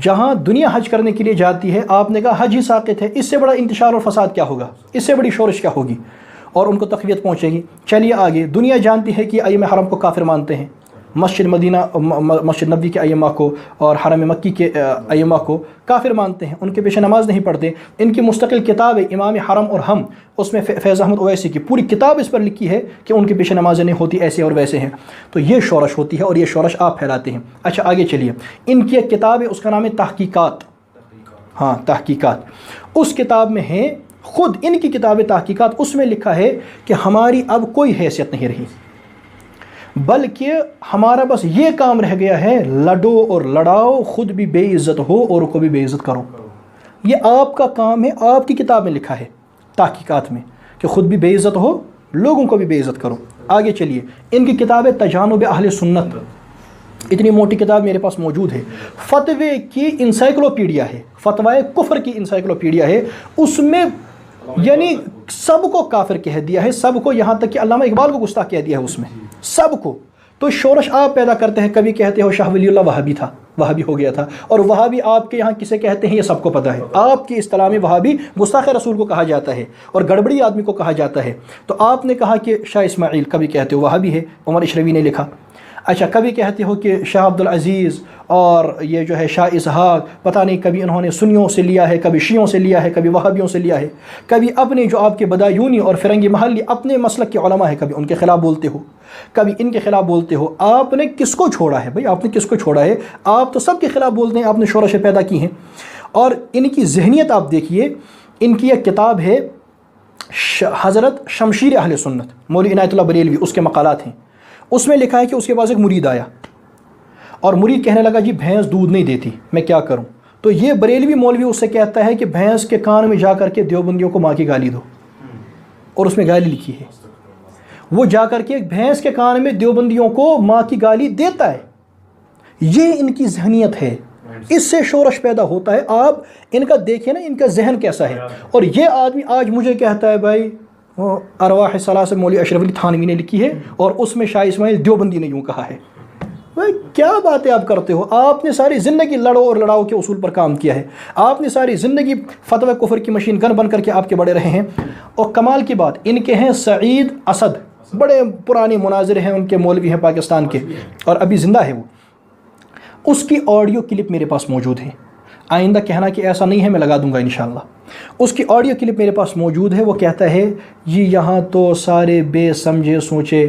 S1: جہاں دنیا حج کرنے کے لیے جاتی ہے، آپ نے کہا حج ہی ساقط ہے، اس سے بڑا انتشار اور فساد کیا ہوگا، اس سے بڑی شورش کیا ہوگی، اور ان کو تقویت پہنچے گی۔ چلیے آگے، دنیا جانتی ہے کہ ائمہ حرم کو کافر مانتے ہیں، مسجد مدینہ، مسجد نبوی کے ائمہ کو اور حرم مکی کے ائمہ کو کافر مانتے ہیں، ان کے پیچھے نماز نہیں پڑھتے۔ ان کی مستقل کتاب ہے امام حرم اور ہم، اس میں فیض احمد اویسی کی پوری کتاب اس پر لکھی ہے کہ ان کے پیچھے نمازیں نہیں ہوتی، ایسے اور ویسے ہیں۔ تو یہ شورش ہوتی ہے اور یہ شورش آپ پھیلاتے ہیں۔ اچھا آگے چلیے، ان کی ایک کتاب ہے، اس کا نام ہے تحقیقات، ہاں تحقیقات، اس کتاب میں ہے، خود ان کی کتاب تحقیقات، اس میں لکھا ہے کہ ہماری اب کوئی حیثیت نہیں رہی، بلکہ ہمارا بس یہ کام رہ گیا ہے، لڑو اور لڑاؤ، خود بھی بے عزت ہو اور کو بھی بے عزت کرو۔ یہ آپ کا کام ہے، آپ کی کتاب میں لکھا ہے تحقیقات میں کہ خود بھی بے عزت ہو، لوگوں کو بھی بے عزت کرو۔ آگے چلیے، ان کی کتاب ہے تجانب اہل سنت، اتنی موٹی کتاب میرے پاس موجود ہے، فتوے کی انسائکلوپیڈیا ہے، فتوائے کفر کی انسائکلوپیڈیا ہے، اس میں یعنی سب کو کافر کہہ دیا ہے، سب کو، یہاں تک کہ علامہ اقبال کو گستاخ کہہ دیا ہے اس میں، سب کو۔ تو شورش آپ پیدا کرتے ہیں، کبھی کہتے ہو شاہ ولی اللہ وہابی تھا، وہابی ہو گیا تھا، اور وہابی آپ کے یہاں کسے کہتے ہیں یہ سب کو پتہ ہے، آپ کی اصطلاح میں وہابی گستاخ رسول کو کہا جاتا ہے اور گڑبڑی آدمی کو کہا جاتا ہے۔ تو آپ نے کہا کہ شاہ اسماعیل، کبھی کہتے ہو وہابی ہے، عمر اشرفی نے لکھا۔ اچھا، کبھی کہتے ہو کہ شاہ عبدالعزیز اور یہ جو ہے شاہ اسحاق، پتہ نہیں کبھی انہوں نے سنیوں سے لیا ہے، کبھی شیعوں سے لیا ہے، کبھی وہابیوں سے لیا ہے، کبھی اپنے جو آپ کے بدایونی اور فرنگی محلی اپنے مسلک کے علماء ہیں، کبھی ان کے خلاف بولتے ہو، کبھی ان کے خلاف بولتے ہو۔ آپ نے کس کو چھوڑا ہے بھائی؟ آپ نے کس کو چھوڑا ہے؟ آپ تو سب کے خلاف بولتے ہیں، آپ نے شورشیں پیدا کی ہیں۔ اور ان کی ذہنیت آپ دیکھیے، ان کی ایک کتاب ہے حضرت شمشیر اہل سنت، مولوی عنایت اللہ بریلوی، اس کے مقالات ہیں، اس میں لکھا ہے کہ اس کے پاس ایک مرید آیا اور مرید کہنے لگا جی بھینس دودھ نہیں دیتی، میں کیا کروں؟ تو یہ بریلوی مولوی اس سے کہتا ہے کہ بھینس کے کان میں جا کر کے دیوبندیوں کو ماں کی گالی دو، اور اس میں گالی لکھی ہے، وہ جا کر کے بھینس کے کان میں دیوبندیوں کو ماں کی گالی دیتا ہے۔ یہ ان کی ذہنیت ہے، اس سے شورش پیدا ہوتا ہے۔ آپ ان کا دیکھیں نا، ان کا ذہن کیسا ہے۔ اور یہ آدمی آج مجھے کہتا ہے بھائی ارواح ثلاثہ مولوی اشرف علی تھانوی نے لکھی ہے اور اس میں شاہ اسماعیل دیوبندی نے یوں کہا ہے۔ بھائی کیا باتیں آپ کرتے ہو؟ آپ نے ساری زندگی لڑو اور لڑاؤ کے اصول پر کام کیا ہے، آپ نے ساری زندگی فتوی کفر کی مشین گن بن کر کے آپ کے بڑے رہے ہیں۔ اور کمال کی بات، ان کے ہیں سعید اسد، بڑے پرانے مناظر ہیں، ان کے مولوی ہیں پاکستان کے، اور ابھی زندہ ہے وہ۔ اس کی آڈیو کلپ میرے پاس موجود ہے، آئندہ کہنا کہ ایسا نہیں ہے، میں لگا دوں گا انشاءاللہ۔ اس کی آڈیو کلپ میرے پاس موجود ہے، وہ کہتا ہے جی یہاں تو سارے بے سمجھے سوچے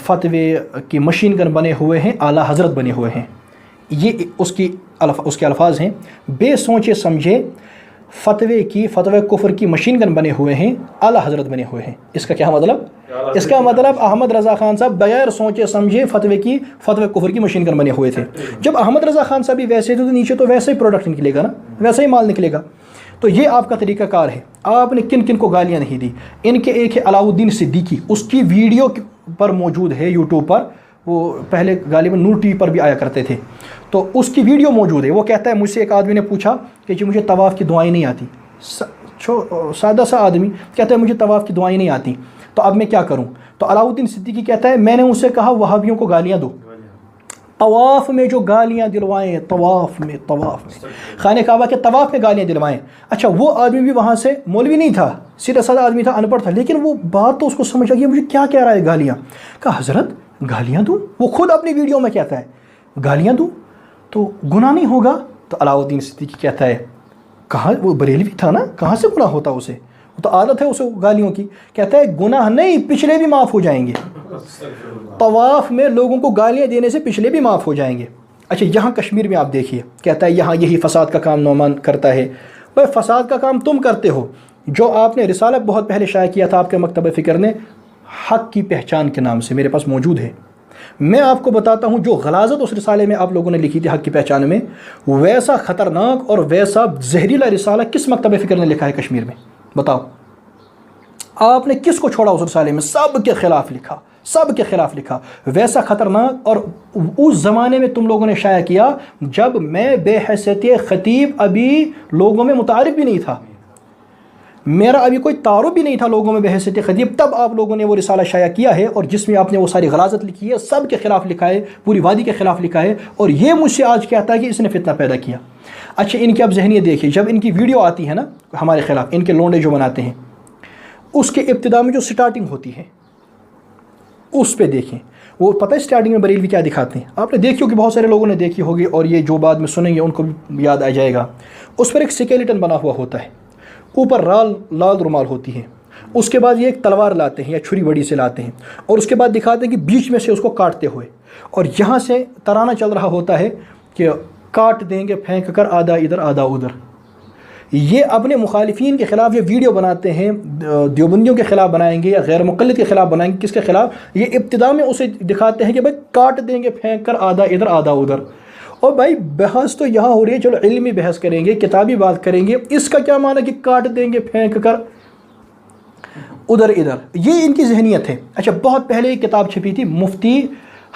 S1: فتوے کی مشین گن بنے ہوئے ہیں، اعلیٰ حضرت بنے ہوئے ہیں۔ یہ اس کے الفاظ ہیں، بے سوچے سمجھے فتوے کفر کی مشین گن بنے ہوئے ہیں، اعلیٰ حضرت بنے ہوئے ہیں۔ اس کا کیا مطلب؟ اس کا مطلب احمد رضا خان صاحب بغیر سوچے سمجھے فتوے کفر کی مشین گن بنے ہوئے تھے۔ جب احمد رضا خان صاحب بھی ویسے تھے تو نیچے تو ویسے ہی پروڈکٹ نکلے گا نا، ویسا ہی مال نکلے گا۔ تو یہ آپ کا طریقہ کار ہے۔ آپ نے کن کن کو گالیاں نہیں دی۔ ان کے ایک ہے علاؤ الدین صدیقی، اس کی ویڈیو پر موجود ہے یوٹیوب پر، وہ پہلے غالباً نور ٹی وی پر بھی آیا کرتے تھے، تو اس کی ویڈیو موجود ہے۔ وہ کہتا ہے مجھ سے ایک آدمی نے پوچھا کہ جی مجھے طواف کی دعائیں نہیں آتی، سادہ سا آدمی کہتا ہے مجھے طواف کی دعائیں نہیں آتی، تو اب میں کیا کروں؟ تو علاؤ الدین صدیقی کہتا ہے میں نے ان سے کہا وہابیوں کو گالیاں دو، طواف میں جو گالیاں دلوائیں، طواف میں خانہ کعبہ کے طواف میں گالیاں دلوائیں۔ اچھا وہ آدمی بھی وہاں سے مولوی نہیں تھا، سیدھا سادہ آدمی تھا، ان پڑھ تھا، لیکن وہ بات تو اس کو سمجھ آ گئی مجھے کیا کہہ رہا ہے گالیاں۔ کہا حضرت گالیاں دوں؟ وہ خود اپنی ویڈیو میں کہتا ہے گالیاں دوں تو گناہ نہیں ہوگا؟ تو علاؤ الدین صدیقی کہتا ہے کہاں، وہ بریلوی تھا نا، کہاں سے گناہ ہوتا اسے، وہ تو عادت ہے اسے گالیوں کی۔ کہتا ہے گناہ نہیں، پچھلے بھی معاف ہو جائیں گے، طواف میں لوگوں کو گالیاں دینے سے پچھلے بھی معاف ہو جائیں گے۔ اچھا یہاں کشمیر میں آپ دیکھیے، کہتا ہے یہاں یہی فساد کا کام نعمان کرتا ہے۔ بھائی فساد کا کام تم کرتے ہو، جو آپ نے رسالہ بہت پہلے شائع کیا تھا آپ کے مکتب فکر نے، حق کی پہچان کے نام سے، میرے پاس موجود ہے، میں آپ کو بتاتا ہوں جو غلاظت اس رسالے میں آپ لوگوں نے لکھی تھی حق کی پہچان میں، ویسا خطرناک اور ویسا زہریلا رسالہ کس مکتب فکر نے لکھا ہے کشمیر میں؟ بتاؤ آپ نے کس کو چھوڑا اس رسالے میں؟ سب کے خلاف لکھا، سب کے خلاف لکھا، ویسا خطرناک۔ اور اس زمانے میں تم لوگوں نے شائع کیا جب میں بے حیثیت خطیب ابھی لوگوں میں متعارف بھی نہیں تھا، میرا ابھی کوئی تعارف بھی نہیں تھا لوگوں میں بے حیثیت خطیب، تب آپ لوگوں نے وہ رسالہ شائع کیا ہے، اور جس میں آپ نے وہ ساری غلاظت لکھی ہے، سب کے خلاف لکھا ہے، پوری وادی کے خلاف لکھا ہے، اور یہ مجھ سے آج کہتا ہے کہ اس نے فتنہ پیدا کیا۔ اچھا ان کی اب ذہنیت دیکھیے، جب ان کی ویڈیو آتی ہے نا ہمارے خلاف، ان کے لونڈے جو بناتے ہیں، اس کے ابتدا میں جو سٹارٹنگ ہوتی ہے اس پہ دیکھیں، وہ پتہ ہے سٹارٹنگ میں بریلوی کیا دکھاتے ہیں؟ آپ نے دیکھی ہوگی، بہت سارے لوگوں نے دیکھی ہوگی، اور یہ جو بعد میں سنیں گے ان کو بھی یاد آ جائے گا۔ اس پر ایک سکیلیٹن بنا ہوا ہوتا ہے، اوپر لال رومال ہوتی ہے، اس کے بعد یہ ایک تلوار لاتے ہیں یا چھری بڑی سے لاتے ہیں، اور اس کے بعد دکھاتے ہیں کہ بیچ میں سے اس کو کاٹتے ہوئے، اور یہاں سے ترانہ چل رہا ہوتا ہے کہ کاٹ دیں گے پھینک کر آدھا ادھر آدھا ادھر۔ یہ اپنے مخالفین کے خلاف یہ ویڈیو بناتے ہیں، دیوبندیوں کے خلاف بنائیں گے یا غیر مقلد کے خلاف بنائیں گے، کس کے خلاف؟ یہ ابتدا میں اسے دکھاتے ہیں کہ بھائی کاٹ دیں گے پھینک کر آدھا ادھر آدھا ادھر۔ اور بھائی بحث تو یہاں ہو رہی ہے، چلو علمی بحث کریں گے، کتابی بات کریں گے، اس کا کیا معنی کہ کاٹ دیں گے پھینک کر ادھر ادھر؟ یہ ان کی ذہنیت ہے۔ اچھا بہت پہلے ایک کتاب چھپی تھی مفتی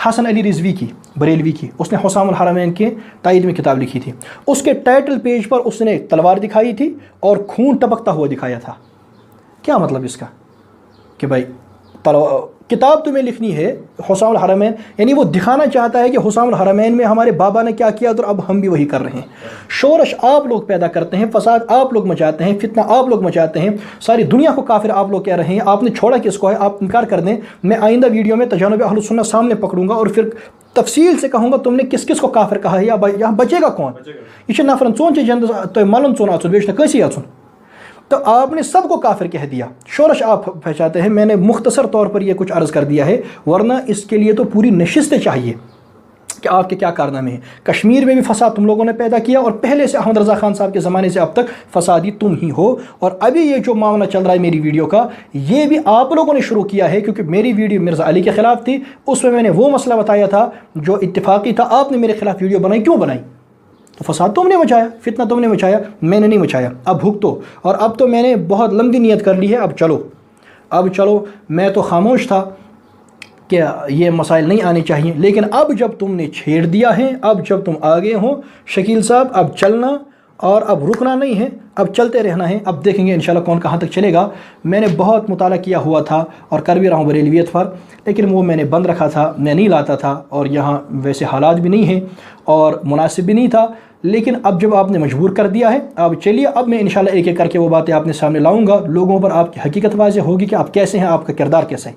S1: حسن علی رضوی کی، بریلوی کی، اس نے حسام الحرمین کے تائید میں کتاب لکھی تھی، اس کے ٹائٹل پیج پر اس نے تلوار دکھائی تھی اور خون ٹپکتا ہوا دکھایا تھا۔ کیا مطلب اس کا؟ کہ بھائی کتاب تمہیں لکھنی ہے حسام الحرمین، یعنی وہ دکھانا چاہتا ہے کہ حسام الحرمین میں ہمارے بابا نے کیا کیا تو اب ہم بھی وہی کر رہے ہیں۔ شورش آپ لوگ پیدا کرتے ہیں، فساد آپ لوگ مچاتے ہیں، فتنہ آپ لوگ مچاتے ہیں، ساری دنیا کو کافر آپ لوگ کہہ رہے ہیں، آپ نے چھوڑا کس کو ہے؟ آپ انکار کر دیں، میں آئندہ ویڈیو میں تجانب اہل سنت سامنے پکڑوں گا اور پھر تفصیل سے کہوں گا تم نے کس کس کو کافر کہا ہے، یا یہاں بچے گا کون؟ یہ نفرن ژون چھ جند تو ملن ژون آ بیچ کیسی آ۔ تو آپ نے سب کو کافر کہہ دیا، شورش آپ پہنچاتے ہیں۔ میں نے مختصر طور پر یہ کچھ عرض کر دیا ہے، ورنہ اس کے لیے تو پوری نشستیں چاہیے کہ آپ کے کیا کارنامے ہیں۔ کشمیر میں بھی فساد تم لوگوں نے پیدا کیا، اور پہلے سے احمد رضا خان صاحب کے زمانے سے اب تک فسادی تم ہی ہو، اور ابھی یہ جو معاملہ چل رہا ہے میری ویڈیو کا، یہ بھی آپ لوگوں نے شروع کیا ہے، کیونکہ میری ویڈیو مرزا علی کے خلاف تھی، اس میں نے وہ مسئلہ بتایا تھا جو اتفاقی تھا، آپ نے میرے خلاف ویڈیو بنائی، کیوں بنائی؟ تو فساد تم نے مچایا، فتنہ تم نے مچایا، میں نے نہیں مچایا، اب بھگتو۔ اور اب تو میں نے بہت لمبی نیت کر لی ہے، اب چلو، میں تو خاموش تھا کہ یہ مسائل نہیں آنے چاہیے، لیکن اب جب تم نے چھیڑ دیا ہے، اب جب تم آگے ہو شکیل صاحب، اب چلنا اور اب رکنا نہیں ہے، اب چلتے رہنا ہے۔ اب دیکھیں گے انشاءاللہ کون کہاں تک چلے گا۔ میں نے بہت مطالعہ کیا ہوا تھا اور کر بھی رہا ہوں بریلویت پر، لیکن وہ میں نے بند رکھا تھا، میں نہیں لاتا تھا، اور یہاں ویسے حالات بھی نہیں ہیں اور مناسب بھی نہیں تھا، لیکن اب جب آپ نے مجبور کر دیا ہے، اب چلیے، اب میں انشاءاللہ ایک ایک کر کے وہ باتیں آپ نے سامنے لاؤں گا، لوگوں پر آپ کی حقیقت واضح ہوگی کہ آپ کیسے ہیں، آپ کا کردار کیسا ہے۔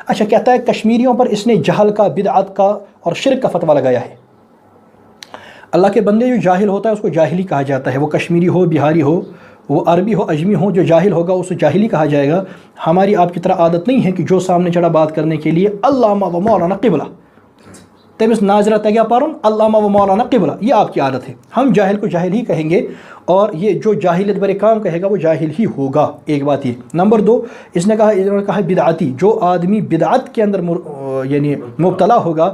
S1: اچھا کہتا ہے کشمیریوں پر اس نے جہل کا، بدعت کا اور شرک کا فتویٰ لگایا ہے۔ اللہ کے بندے جو جاہل ہوتا ہے اس کو جاہلی کہا جاتا ہے، وہ کشمیری ہو، بہاری ہو، وہ عربی ہو، اجمی ہو، جو جاہل ہوگا اسے جاہلی کہا جائے گا۔ ہماری آپ کی طرح عادت نہیں ہے کہ جو سامنے چڑھا بات کرنے کے لیے علامہ و مولانا قبلہ تمس ناظرہ تگیا پرن علامہ و مولانا قبلہ، یہ آپ کی عادت ہے۔ ہم جاہل کو جاہل ہی کہیں گے، اور یہ جو جاہلیت برے کام کہے گا وہ جاہل ہی ہوگا، ایک بات یہ۔ نمبر دو، اس نے کہا بدعتی، جو آدمی بدعت کے اندر یعنی مبتلا ہوگا،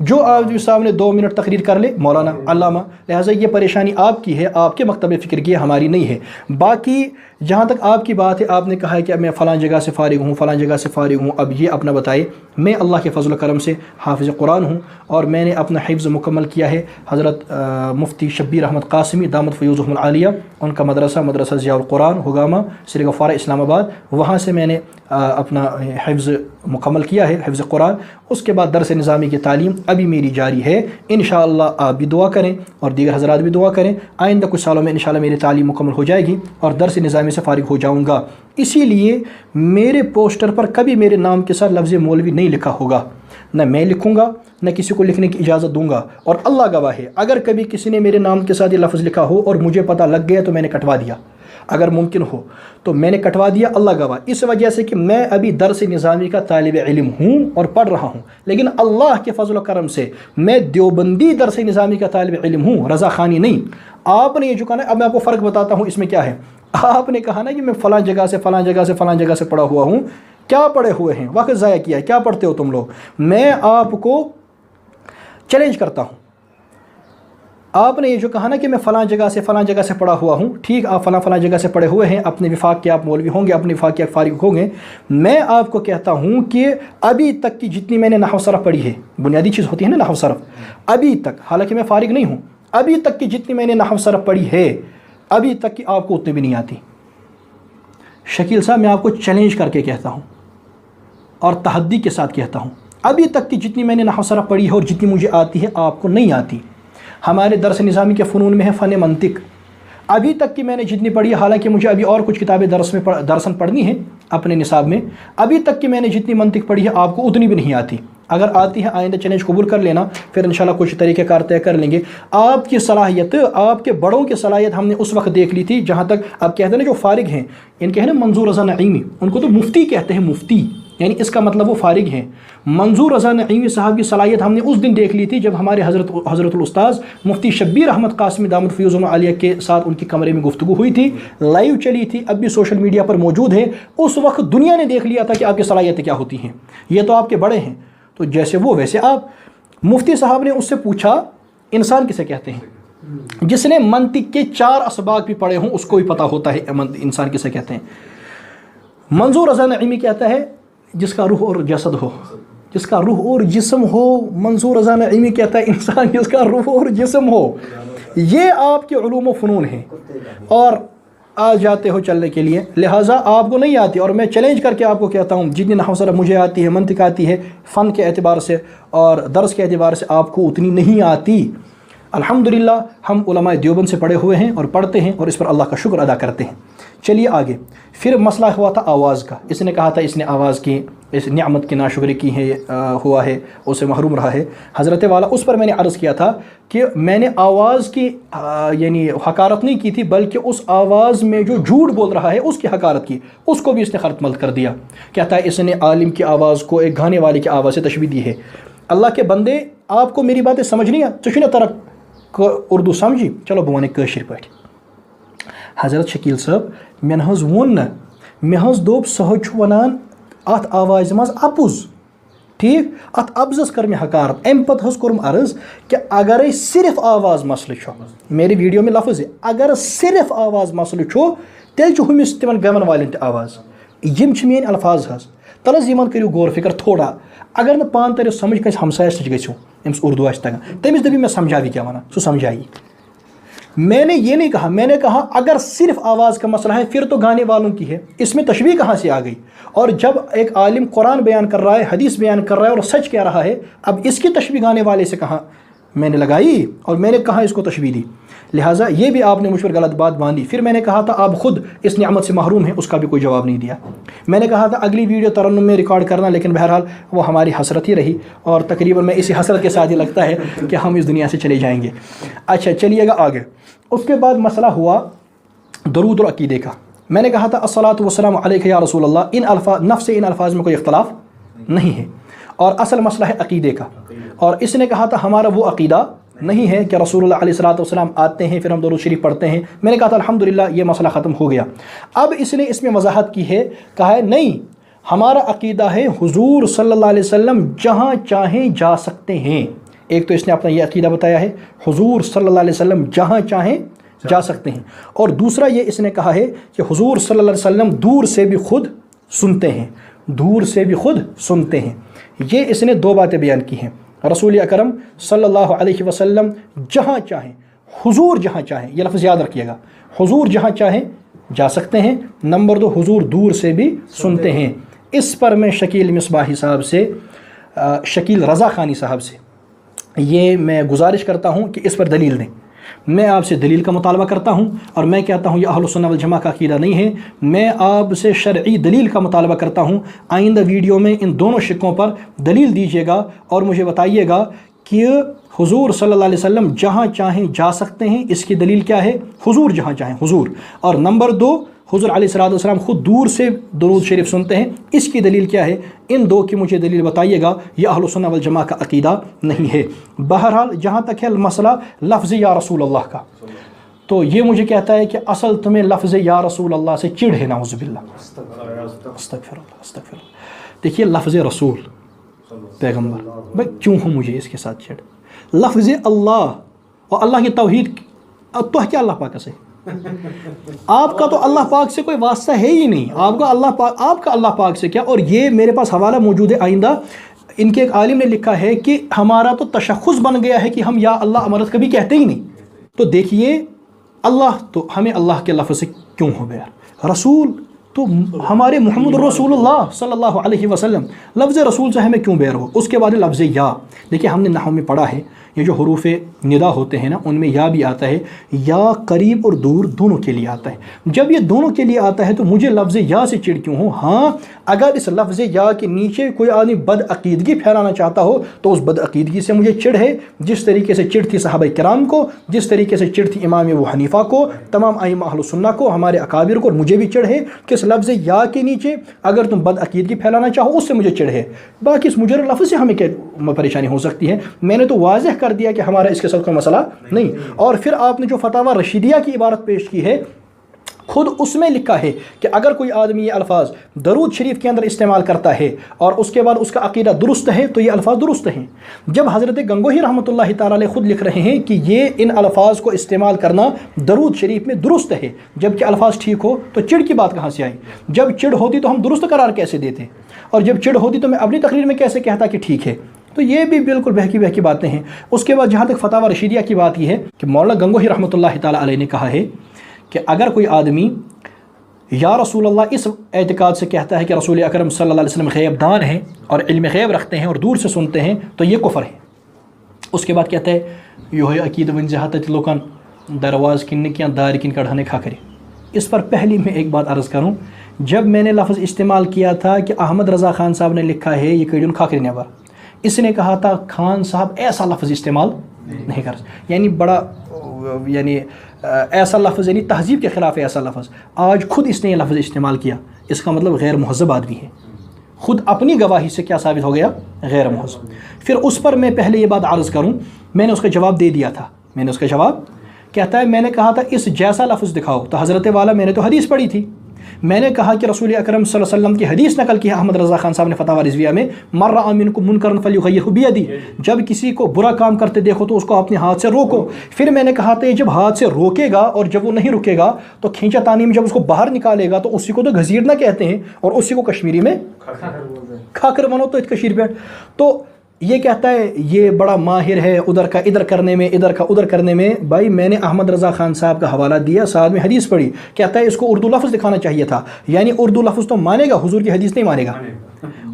S1: جو آپ سامنے 2 منٹ تقریر کر لے مولانا علامہ، لہٰذا یہ پریشانی آپ کی ہے، آپ کے مکتب فکر کی ہے، ہماری نہیں ہے۔ باقی جہاں تک آپ کی بات ہے، آپ نے کہا ہے کہ اب میں فلاں جگہ سے فارغ ہوں، فلاں جگہ سے فارغ ہوں، اب یہ اپنا بتائے۔ میں اللہ کے فضل و کرم سے حافظ قرآن ہوں، اور میں نے اپنا حفظ مکمل کیا ہے حضرت مفتی شبیر احمد قاسمی دامت فیوزہم العالیہ، ان کا مدرسہ ضیاء القرآن ہگامہ سری گفارہ اسلام آباد، وہاں سے میں نے اپنا حفظ مکمل کیا ہے، حفظ قرآن۔ اس کے بعد درس نظامی کی تعلیم ابھی میری جاری ہے، انشاءاللہ آپ بھی دعا کریں اور دیگر حضرات بھی دعا کریں، آئندہ کچھ سالوں میں انشاءاللہ میری تعلیم مکمل ہو جائے گی اور درس نظامی سے فارغ ہو جاؤں گا۔ اسی لیے میرے پوسٹر پر کبھی میرے نام کے ساتھ لفظ مولوی نہیں لکھا ہوگا، نہ میں لکھوں گا، نہ کسی کو لکھنے کی اجازت دوں گا، اور اللہ گواہ ہے اگر کبھی کسی نے میرے نام کے ساتھ یہ لفظ لکھا ہو اور مجھے پتہ لگ گیا تو میں نے کٹوا دیا، اگر ممکن ہو تو میں نے کٹوا دیا، اللہ گواہ، اس وجہ سے کہ میں ابھی درس نظامی کا طالب علم ہوں اور پڑھ رہا ہوں، لیکن اللہ کے فضل و کرم سے میں دیوبندی درس نظامی کا طالب علم ہوں، رضا خانی نہیں۔ آپ نے یہ جو کہا نا، اب میں آپ کو فرق بتاتا ہوں اس میں کیا ہے۔ آپ نے کہا نا کہ میں فلاں جگہ سے فلاں جگہ سے فلاں جگہ سے پڑھا ہوا ہوں، کیا پڑھے ہوئے ہیں، وقت ضائع کیا ہے، کیا پڑھتے ہو تم لوگ؟ میں آپ کو چیلنج کرتا ہوں، آپ نے یہ جو کہا نا کہ میں فلاں جگہ سے پڑھا ہوا ہوں، ٹھیک، آپ فلاں جگہ سے پڑھے ہوئے ہیں، اپنے وفاق کے آپ مولوی ہوں گے، اپنے وفاق کے آپ فارغ ہوں گے، میں آپ کو کہتا ہوں کہ ابھی تک کی جتنی میں نے نحو صرف پڑھی ہے، بنیادی چیز ہوتی ہے نا نحو صرف، ابھی تک، حالانکہ میں فارغ نہیں ہوں، ابھی تک کی جتنی میں نے نحو صرف پڑھی ہے، ابھی تک کی آپ کو اتنی بھی نہیں آتی۔ شکیل صاحب، میں آپ کو چیلنج کر کے کہتا ہوں اور تحدی کے ساتھ کہتا ہوں، ابھی تک کی جتنی میں نے نحو صرف پڑھی ہے اور جتنی مجھے آتی ہے، آپ کو نہیں آتی۔ ہمارے درس نظامی کے فنون میں ہے فن منطق، ابھی تک کی میں نے جتنی پڑھی ہے، حالانکہ مجھے ابھی اور کچھ کتابیں درسن پڑھنی ہیں اپنے نصاب میں، ابھی تک کی میں نے جتنی منطق پڑھی ہے آپ کو اتنی بھی نہیں آتی۔ اگر آتی ہے آئندہ چیلنج قبول کر لینا، پھر انشاءاللہ کچھ طریقہ کار طے کر لیں گے۔ آپ کی صلاحیت، آپ کے بڑوں کی صلاحیت ہم نے اس وقت دیکھ لی تھی جہاں تک آپ کہتے ہیں نا جو فارغ ہیں، ان کے ہیں نا منظور رضا نعیمی، ان کو تو مفتی کہتے ہیں، مفتی، یعنی اس کا مطلب وہ فارغ ہیں۔ منظور رضا نعیمی صاحب کی صلاحیت ہم نے اس دن دیکھ لی تھی جب ہمارے حضرت الاستاذ مفتی شبیر احمد قاسمی دامت فیوزہم العالیہ کے ساتھ ان کی کمرے میں گفتگو ہوئی تھی، لائیو چلی تھی، اب بھی سوشل میڈیا پر موجود ہے۔ اس وقت دنیا نے دیکھ لیا تھا کہ آپ کی صلاحیتیں کیا ہوتی ہیں، یہ تو آپ کے بڑے ہیں، تو جیسے وہ ویسے آپ۔ مفتی صاحب نے اس سے پوچھا انسان کسے کہتے ہیں؟ جس نے منطق کے 4 اسباق بھی پڑھے ہوں اس کو بھی پتہ ہوتا ہے انسان کسے کہتے ہیں۔ منظور رضا نعیمی کہتا ہے جس کا روح اور جسد ہو، جس کا روح اور جسم ہو، منظور رضا نعیمی کہتا ہے انسان جس کا روح اور جسم ہو۔ یہ آپ کے علوم و فنون ہیں اور آ جاتے ہو چلنے کے لیے، لہٰذا آپ کو نہیں آتی، اور میں چیلنج کر کے آپ کو کہتا ہوں جتنی نحو صرف مجھے آتی ہے، منطق آتی ہے، فن کے اعتبار سے اور درس کے اعتبار سے آپ کو اتنی نہیں آتی۔ الحمدللہ ہم علماء دیوبند سے پڑھے ہوئے ہیں اور پڑھتے ہیں اور اس پر اللہ کا شکر ادا کرتے ہیں۔ چلیے آگے، پھر مسئلہ ہوا تھا آواز کا، اس نے کہا تھا اس نے آواز کی، اس نعمت کی ناشکری کی ہے، ہوا ہے، اسے محروم رہا ہے حضرت والا۔ اس پر میں نے عرض کیا تھا کہ میں نے آواز کی یعنی حقارت نہیں کی تھی، بلکہ اس آواز میں جو جھوٹ بول رہا ہے اس کی حقارت کی، اس کو بھی اس نے خرط ملت کر دیا۔ کہتا ہے اس نے عالم کی آواز کو ایک گانے والے کی آواز سے تشبیہ دی ہے۔ اللہ کے بندے، آپ کو میری باتیں سمجھ نہیں آتی نا ترک اردو سمجھی، چلو بہ ونہ کٲشِر پٲٹھۍ۔ حضرت شکیل صٲب، مےٚ نہ حظ ووٚن نہٕ، مےٚ حظ دوٚپ سُہ حظ چھُ وَنان اَتھ آوازِ منٛز اَپُز، ٹھیٖک، اَتھ اَپزَس کٔر مےٚ حقارت۔ اَمہِ پَتہٕ حظ کوٚرُم عرض کہ اگرے صرف آواز مسلہٕ چھُ، میرے ویڈیو میں لفظ ہے، اگر صرف آواز مسلہٕ چھُ تیٚلہِ چھُ ہُمِس تِمن گٮ۪وَن والٮ۪ن تہِ آواز، یِم چھِ میٲنۍ الفاظ حظ، تَلہٕ حظ یِمن کٔرِو غور فِکر تھوڑا، اگر نہٕ پانہٕ تٔرِو سمجھ کٲنٛسہِ ہمسایَس نِش گٔژھِو، أمِس اردو آسہِ تگان، تٔمِس دٔپِو مےٚ سمجھاو یہِ کیٛاہ وَنان، سُہ سمجھایی۔ میں نے یہ نہیں کہا، میں نے کہا اگر صرف آواز کا مسئلہ ہے پھر تو گانے والوں کی ہے، اس میں تشبیہ کہاں سے آ گئی؟ اور جب ایک عالم قرآن بیان کر رہا ہے، حدیث بیان کر رہا ہے اور سچ کہہ رہا ہے، اب اس کی تشبیہ گانے والے سے کہاں میں نے لگائی اور میں نے کہاں اس کو تشبیہ دی؟ لہٰذا یہ بھی آپ نے مجھ پر غلط بات باندھی۔ پھر میں نے کہا تھا آپ خود اس نعمت سے محروم ہیں، اس کا بھی کوئی جواب نہیں دیا۔ میں نے کہا تھا اگلی ویڈیو ترنم میں ریکارڈ کرنا، لیکن بہرحال وہ ہماری حسرت ہی رہی اور تقریباً میں اسی حسرت کے ساتھ ہی لگتا ہے کہ ہم اس دنیا سے چلے جائیں گے۔ اچھا چلیے گا آگے۔ اس کے بعد مسئلہ ہوا درود العقیدے کا۔ میں نے کہا تھا الصلاۃ والسلام علیک یا رسول اللہ، ان الفاظ نفس ان الفاظ میں کوئی اختلاف نہیں ہے اور اصل مسئلہ ہے عقیدے کا، اور اس نے کہا تھا ہمارا وہ عقیدہ نہیں ہے کہ رسول اللہ علیہ الصلاۃ والسلام آتے ہیں پھر ہم درود شریف پڑھتے ہیں۔ میں نے کہا تھا الحمدللہ یہ مسئلہ ختم ہو گیا۔ اب اس نے اس میں وضاحت کی ہے، کہا ہے نہیں ہمارا عقیدہ ہے حضور صلی اللہ علیہ وسلم جہاں چاہیں جا سکتے ہیں، ایک تو اس نے اپنا یہ عقیدہ بتایا ہے حضور صلی اللہ علیہ وسلم جہاں چاہیں جا سکتے ہیں، اور دوسرا یہ اس نے کہا ہے کہ حضور صلی اللہ علیہ وسلم دور سے بھی خود سنتے ہیں، دور سے بھی خود سنتے ہیں۔ یہ اس نے دو باتیں بیان کی ہیں، رسول اکرم صلی اللہ علیہ وسلم جہاں چاہیں، حضور جہاں چاہیں، یہ لفظ یاد رکھیے گا، حضور جہاں چاہیں جا سکتے ہیں، نمبر دو حضور دور سے بھی سنتے ہیں۔ اس پر میں شکیل مصباحی صاحب سے، شکیل رضا خانی صاحب سے یہ میں گزارش کرتا ہوں کہ اس پر دلیل دیں۔ میں آپ سے دلیل کا مطالبہ کرتا ہوں، اور میں کہتا ہوں یہ اہل السنہ والجماعہ کا عقیدہ نہیں ہے، میں آپ سے شرعی دلیل کا مطالبہ کرتا ہوں۔ آئندہ ویڈیو میں ان دونوں شقوں پر دلیل دیجیے گا اور مجھے بتائیے گا کہ حضور صلی اللہ علیہ وسلم جہاں چاہیں جا سکتے ہیں، اس کی دلیل کیا ہے؟ حضور جہاں چاہیں حضور، اور نمبر دو حضور علیہ السلام خود دور سے درود شریف سنتے ہیں، اس کی دلیل کیا ہے؟ ان دو کی مجھے دلیل بتائیے گا، یہ اہل السنہ والجماعہ کا عقیدہ نہیں ہے۔ بہرحال جہاں تک ہے مسئلہ لفظ یا رسول اللہ کا، تو یہ مجھے کہتا ہے کہ اصل تمہیں لفظ یا رسول اللہ سے چڑ ہے، نعوذ باللہ، استغفر اللہ استغفر اللہ۔ دیکھیے لفظ رسول پیغمبر، بھائی کیوں ہوں مجھے اس کے ساتھ چڑ؟ لفظ اللہ اور اللہ کی توحید، تو کیا اللہ پاک سے آپ کا تو اللہ پاک سے کوئی واسطہ ہے ہی نہیں، آپ کا اللہ پاک سے کیا؟ اور یہ میرے پاس حوالہ موجود ہے، آئندہ ان کے ایک عالم نے لکھا ہے کہ ہمارا تو تشخص بن گیا ہے کہ ہم یا اللہ امرت کبھی کہتے ہی نہیں۔ تو دیکھیے اللہ، تو ہمیں اللہ کے لفظ سے کیوں ہو گیا؟ رسول تو ہمارے محمد رسول اللہ صلی اللہ علیہ وسلم، لفظ رسول سے ہمیں کیوں بیر ہو؟ اس کے بعد لفظ یا، دیکھیے ہم نے نحو میں پڑھا ہے، یہ جو حروف ندا ہوتے ہیں نا، ان میں یا بھی آتا ہے، یا قریب اور دور دونوں کے لیے آتا ہے۔ جب یہ دونوں کے لیے آتا ہے تو مجھے لفظ یا سے چڑ کیوں ہو؟ ہاں اگر اس لفظ یا کے نیچے کوئی آدمی بد عقیدگی پھیلانا چاہتا ہو تو اس بد عقیدگی سے مجھے چڑ ہے، جس طریقے سے چڑ تھی صحابہ کرام کو، جس طریقے سے چڑ تھی امام ابو حنیفہ کو، تمام ائمہ اہل سنہ کو، ہمارے اکابر کو، اور مجھے بھی چڑ ہے کہ اس لفظ یا کے نیچے اگر تم بد عقیدگی پھیلانا چاہو اس سے مجھے چڑ ہے۔ باقی اس مجرد لفظ سے ہمیں کیا پریشانی ہو سکتی ہے؟ میں نے تو واضح کر دیا کہ ہمارا اس کے ساتھ کوئی مسئلہ نہیں۔ اور پھر آپ نے جو فتاوی رشیدیہ کی عبارت پیش کی ہے، خود اس میں لکھا ہے کہ اگر کوئی آدمی یہ الفاظ درود شریف کے اندر استعمال کرتا ہے اور اس کے بعد اس کا عقیدہ درست ہے تو یہ الفاظ درست ہیں۔ جب حضرت گنگوہی رحمۃ اللہ تعالی علیہ خود لکھ رہے ہیں کہ یہ ان الفاظ کو استعمال کرنا درود شریف میں درست ہے، جب کہ الفاظ ٹھیک ہو تو چڑ کی بات کہاں سے آئی؟ جب چڑ ہوتی تو ہم درست قرار کیسے دیتے؟ اور جب چڑ ہوتی تو میں اپنی تقریر میں کیسے کہتا کہ ٹھیک ہے؟ تو یہ بھی بالکل بہکی باتیں ہیں۔ اس کے بعد جہاں تک فتاوی رشیدیہ کی بات یہ ہے کہ مولانا گنگوہی رحمۃ اللہ تعالی علیہ نے کہا ہے کہ اگر کوئی آدمی یا رسول اللہ اس اعتقاد سے کہتا ہے کہ رسول اکرم صلی اللہ علیہ وسلم غیب دان ہیں اور علم غیب رکھتے ہیں اور دور سے سنتے ہیں تو یہ کفر ہے۔ اس کے بعد کہتا ہے یہ عقید ون جہت لوکن درواز کن کیا دار کن کڑھانے کھا کرے۔ اس پر پہلی میں ایک بات عرض کروں، جب میں نے لفظ استعمال کیا تھا کہ احمد رضا خان صاحب نے لکھا ہے یہ کڑھن کھاکری نیبر، اس نے کہا تھا خان صاحب ایسا لفظ استعمال نہیں کر، یعنی بڑا ایسا لفظ، یعنی تہذیب کے خلاف ایسا لفظ۔ آج خود اس نے یہ لفظ استعمال کیا، اس کا مطلب غیر مہذب آدمی ہے، خود اپنی گواہی سے کیا ثابت ہو گیا؟ غیر مہذب۔ پھر اس پر میں پہلے یہ بات عرض کروں، میں نے اس کا جواب دے دیا تھا، میں نے اس کا جواب کہتا ہے، میں نے کہا تھا اس جیسا لفظ دکھاؤ، تو حضرت والا میں نے تو حدیث پڑھی تھی، میں نے کہا کہ رسول اکرم صلی اللہ علیہ وسلم کی حدیث نقل کی ہے احمد رضا خان صاحب نے فتاوی رضویہ میں، من رأى منکم منکرا فلیغیرہ بیدہ، جب کسی کو برا کام کرتے دیکھو تو اس کو اپنے ہاتھ سے روکو۔ پھر میں نے کہا تھا جب ہاتھ سے روکے گا اور جب وہ نہیں رکے گا تو کھینچا تانی میں جب اس کو باہر نکالے گا تو اسی کو تو گھسیٹنا کہتے ہیں، اور اسی کو کشمیری میں کھاکر بنو تو کشیر پہ۔ تو یہ کہتا ہے یہ بڑا ماہر ہے ادھر کا ادھر کرنے میں، ادھر کا ادھر کرنے میں۔ بھائی میں نے احمد رضا خان صاحب کا حوالہ دیا، ساتھ میں حدیث پڑھی، کہتا ہے اس کو اردو لفظ دکھانا چاہیے تھا، یعنی اردو لفظ تو مانے گا، حضور کی حدیث نہیں مانے گا،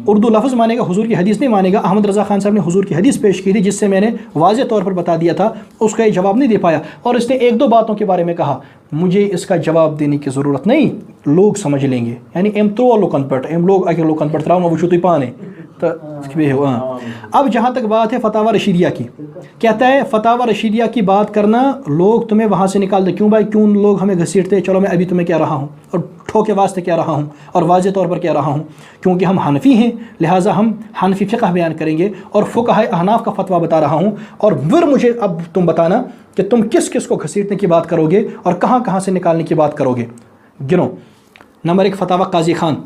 S1: اردو لفظ مانے گا، حضور کی حدیث نہیں مانے گا۔ احمد رضا خان صاحب نے حضور کی حدیث پیش کی تھی جس سے میں نے واضح طور پر بتا دیا تھا، اس کا یہ جواب نہیں دے پایا، اور اس نے ایک دو باتوں کے بارے میں کہا، مجھے اس کا جواب دینے کی ضرورت نہیں، لوگ سمجھ لیں گے، یعنی ایم تو لوکن پٹ ایم لوگ اگر لوکن پٹ تراؤ وہ تو پانے۔ اب جہاں تک بات ہے فتاوی رشیدیہ کی، کہتا ہے فتاوی رشیدیہ کی بات کرنا لوگ تمہیں وہاں سے نکال دے، کیوں بھائی کیوں لوگ ہمیں گھسیٹتے؟ چلو میں ابھی تمہیں کہہ رہا ہوں اور ٹھوکے واسطے کہہ رہا ہوں اور واضح طور پر کہہ رہا ہوں، کیونکہ ہم حنفی ہیں لہٰذا ہم حنفی فقہ بیان کریں گے اور فقہائے احناف کا فتویٰ بتا رہا ہوں، اور پھر مجھے اب تم بتانا کہ تم کس کس کو گھسیٹنے کی بات کرو گے اور کہاں کہاں سے نکالنے کی بات کرو گے۔ گنو، نمبر 1 فتاوی قاضی خان،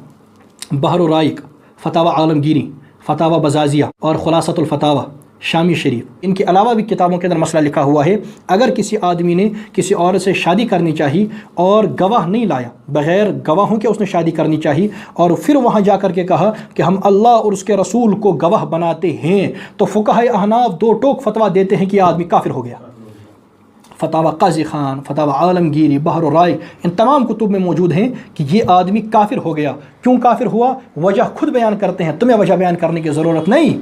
S1: بحر الرائق، فتاوی عالمگیری، فتاوی بزازیہ اور خلاصۃ الفتاوی، شامی شریف، ان کے علاوہ بھی کتابوں کے اندر مسئلہ لکھا ہوا ہے، اگر کسی آدمی نے کسی عورت سے شادی کرنی چاہی اور گواہ نہیں لایا، بغیر گواہوں کے اس نے شادی کرنی چاہی، اور پھر وہاں جا کر کے کہا کہ ہم اللہ اور اس کے رسول کو گواہ بناتے ہیں، تو فقہاء احناف دو ٹوک فتویٰ دیتے ہیں کہ یہ آدمی کافر ہو گیا۔ فتاوی قاضی خان، فتاوی عالمگیری، بحر الرائے، ان تمام کتب میں موجود ہیں کہ یہ آدمی کافر ہو گیا۔ کیوں کافر ہوا؟ وجہ خود بیان کرتے ہیں، تمہیں وجہ بیان کرنے کی ضرورت نہیں،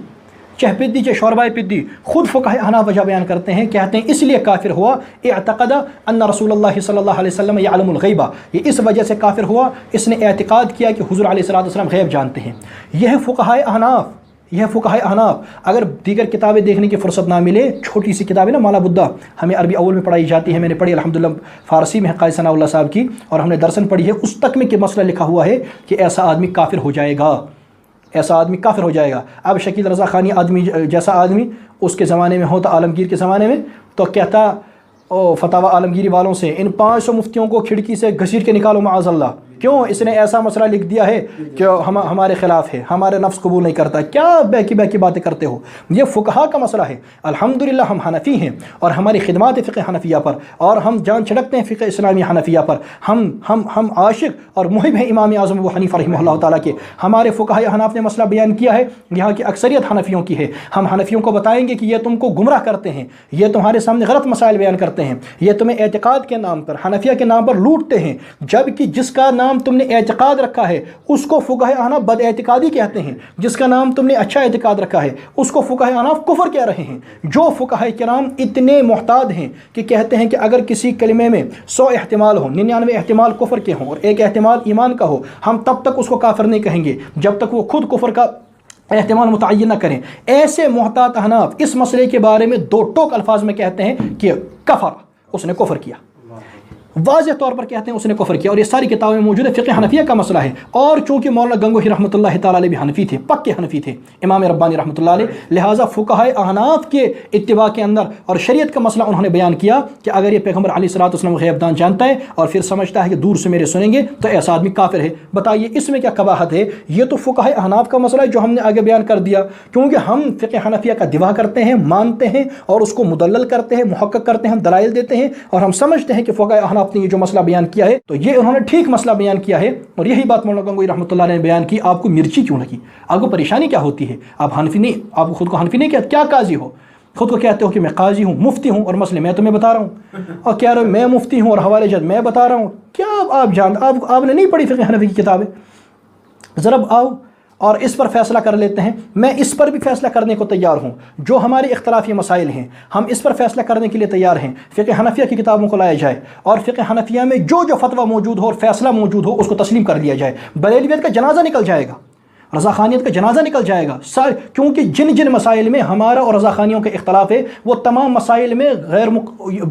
S1: چہ پدی چہ شوربائے پدی، خود فقہاء احناف وجہ بیان کرتے ہیں، کہتے ہیں اس لیے کافر ہوا، اعتقد ان رسول اللہ صلی اللہ علیہ وسلم یعلم الغیبہ، یہ اس وجہ سے کافر ہوا، اس نے اعتقاد کیا کہ حضور علیہ السلام غیب جانتے ہیں۔ یہ ہے فقہاء احناف، یہ ہے فقہاء احناف۔ اگر دیگر کتابیں دیکھنے کی فرصت نہ ملے، چھوٹی سی کتاب ہے نا مالا بدہ، ہمیں عربی اول میں پڑھائی جاتی ہے، میں نے پڑھی الحمدللہ، فارسی میں ہے قاضی ثناء اللہ صاحب کی، اور ہم نے درسن پڑھی ہے، اس تک میں کہ مسئلہ لکھا ہوا ہے کہ ایسا آدمی کافر ہو جائے گا، ایسا آدمی کافر ہو جائے گا۔ اب شکیل رضا خانی آدمی جیسا آدمی اس کے زمانے میں ہوتا، عالمگیر کے زمانے میں، تو کہتا فتاوی عالمگیری والوں سے ان 500 مفتیوں کو کھڑکی سے گھسیٹ کے نکالو معاذ اللہ، کیوں اس نے ایسا مسئلہ لکھ دیا ہے کہ ہمارے خلاف ہے، ہمارے نفس قبول نہیں کرتا، کیا بہکی باتیں کرتے ہو، یہ فقہا کا مسئلہ ہے۔ الحمدللہ ہم حنفی ہیں اور ہماری خدمات فقہ حنفیہ پر، اور ہم جان چھڑکتے ہیں فقہ اسلامی حنفیہ پر، ہم عاشق اور محب ہیں امام اعظم ابو حنیفہ رحمہ اللہ تعالیٰ کے۔ ہمارے فقہاء احناف نے مسئلہ بیان کیا ہے، یہاں کی اکثریت حنفیوں کی ہے، ہم حنفیوں کو بتائیں گے کہ یہ تم کو گمراہ کرتے ہیں، یہ تمہارے سامنے غلط مسائل بیان کرتے ہیں، یہ تمہیں اعتقاد کے نام پر، حنفیہ کے نام پر لوٹتے ہیں، جبکہ جس کا نام تم نے اعتقاد رکھا ہے اس کو فقہاء احناف بد اعتقادی کہتے ہیں، جس کا نام تم نے اچھا اعتقاد رکھا ہے اس کو فقہاء احناف کفر کہہ رہے ہیں۔ جو فقہاء کرام اتنے محتاط ہیں کہ کہتے ہیں کہ اگر کسی کلمے میں 100 احتمال ہوں، 99 احتمال کفر کے ہوں اور ایک احتمال ایمان کا ہو، ہم تب تک اس کو کافر نہیں کہیں گے جب تک وہ خود کفر کا احتمال متعین نہ کریں، ایسے محتاط احناف اس مسئلے کے بارے میں دو ٹوک الفاظ میں کہتے ہیں کہ کفر، اس نے کفر کیا، واضح طور پر کہتے ہیں اس نے کفر کیا، اور یہ ساری کتابوں میں موجود ہے۔ فقہ حنفیہ کا مسئلہ ہے، اور چونکہ مولانا گنگوہی رحمۃ اللہ تعالیٰ علیہ بھی حنفی تھے، پکے حنفی تھے، امام ربانی رحمۃ اللہ علیہ، لہٰذا فقہاء احناف کے اتباع کے اندر اور شریعت کا مسئلہ انہوں نے بیان کیا کہ اگر یہ پیغمبر علیہ الصلوۃ والسلام غیب دان جانتا ہے اور پھر سمجھتا ہے کہ دور سے میرے سنیں گے تو ایسا آدمی کافر ہے۔ بتائیے اس میں کیا قباحت ہے؟ یہ تو فقہاء احناف کا مسئلہ ہے جو ہم نے آگے بیان کر دیا، کیونکہ ہم فقہ حنفیہ کا دفاع کرتے ہیں، مانتے ہیں اور اس کو مدلل کرتے ہیں، محقق کرتے ہیں، ہم دلائل دیتے ہیں، اور ہم سمجھتے ہیں کہ فقہاء احناف نے یہ جو مسئلہ بیان کیا ہے تو یہ انہوں نے ٹھیک مسئلہ بیان کیا ہے، اور یہی بات مولانا گنگوہی رحمۃ اللہ علیہ نے بیان کی۔ آپ کو مرچی کیوں لگی؟ آپ کو پریشانی کیا ہوتی ہے؟ آپ حنفی نہیں، آپ خود کو حنفی نہیں کہتے، کیا قاضی ہو؟ خود کو کہتے ہو کہ میں قاضی ہوں، مفتی ہوں، اور مسئلے میں تمہیں بتا رہا ہوں، اور کہہ رہے ہو میں مفتی ہوں اور حوالے جات میں بتا رہا ہوں۔ کیا آپ جانتے؟ آپ نے نہیں پڑھی فقہ حنفی کی کتابیں؟ ذرا آؤ اور اس پر فیصلہ کر لیتے ہیں۔ میں اس پر بھی فیصلہ کرنے کو تیار ہوں، جو ہمارے اختلافی مسائل ہیں ہم اس پر فیصلہ کرنے کے لیے تیار ہیں۔ فقہ حنفیہ کی کتابوں کو لایا جائے اور فقہ حنفیہ میں جو فتویٰ موجود ہو اور فیصلہ موجود ہو اس کو تسلیم کر لیا جائے۔ بریلویت کا جنازہ نکل جائے گا، رضا خانیت کا جنازہ نکل جائے گا، کیونکہ جن مسائل میں ہمارا اور رضا خانیوں کا اختلاف ہے وہ تمام مسائل میں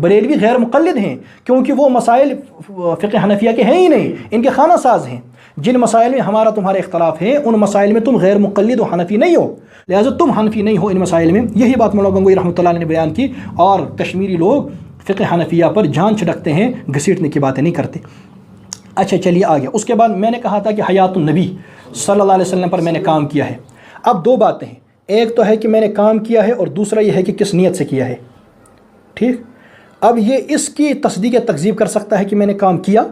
S1: بریلوی غیر مقلد ہیں، کیونکہ وہ مسائل فقہ حنفیہ کے ہیں ہی نہیں، ان کے خانہ ساز ہیں۔ جن مسائل میں ہمارا تمہارا اختلاف ہے ان مسائل میں تم غیر مقلد و حنفی نہیں ہو، لہٰذا تم حنفی نہیں ہو ان مسائل میں۔ یہی بات مولانا گنگوہی رحمۃ اللہ علیہ نے بیان کی، اور کشمیری لوگ فقہ حنفیہ پر جان چھڑکتے ہیں، گھسیٹنے کی باتیں نہیں کرتے۔ اچھا چلیے آگے، اس کے بعد میں نے کہا تھا کہ حیات النبی صلی اللہ علیہ وسلم پر میں نے کام کیا ہے۔ اب دو باتیں ہیں، ایک تو ہے کہ میں نے کام کیا ہے اور دوسرا یہ ہے کہ کس نیت سے کیا ہے، ٹھیک؟ اب یہ اس کی تصدیق یا تکذیب کر سکتا ہے کہ میں نے کام کیا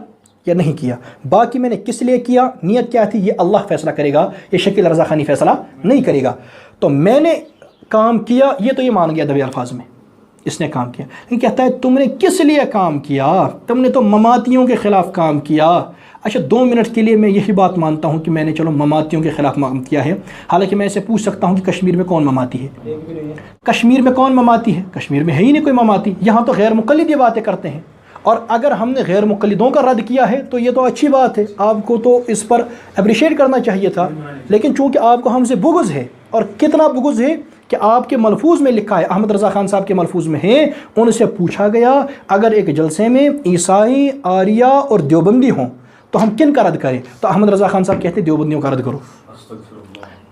S1: یا نہیں کیا، باقی میں نے کس لیے کیا، نیت کیا تھی، یہ اللہ فیصلہ کرے گا، یہ شکیل رضا خانی فیصلہ نہیں کرے گا۔ تو میں نے کام کیا، یہ تو یہ مان گیا دبے الفاظ میں، اس نے کام کیا، لیکن کہتا ہے تم نے کس لیے کام کیا؟ تم نے تو مماتیوں کے خلاف کام کیا۔ اچھا 2 منٹ کے لیے میں یہی بات مانتا ہوں کہ میں نے چلو مماتیوں کے خلاف کام کیا ہے، حالانکہ میں اسے پوچھ سکتا ہوں کہ کشمیر میں کون مماتی ہے؟ کشمیر میں کون مماتی ہے؟ کشمیر میں ہے ہی نہیں کوئی مماتی، یہاں تو غیر مقلد یہ باتیں کرتے ہیں، اور اگر ہم نے غیر مقلدوں کا رد کیا ہے تو یہ تو اچھی بات ہے، آپ کو تو اس پر اپریشیٹ کرنا چاہیے تھا، لیکن چونکہ آپ کو ہم سے بغض ہے، اور کتنا بغض ہے کہ آپ کے ملفوظ میں لکھا ہے، احمد رضا خان صاحب کے ملفوظ میں ہے، ان سے پوچھا گیا اگر ایک جلسے میں عیسائی، آریہ اور دیوبندی ہوں تو ہم کن کا رد کریں؟ تو احمد رضا خان صاحب کہتے ہیں دیوبندیوں کا رد کرو،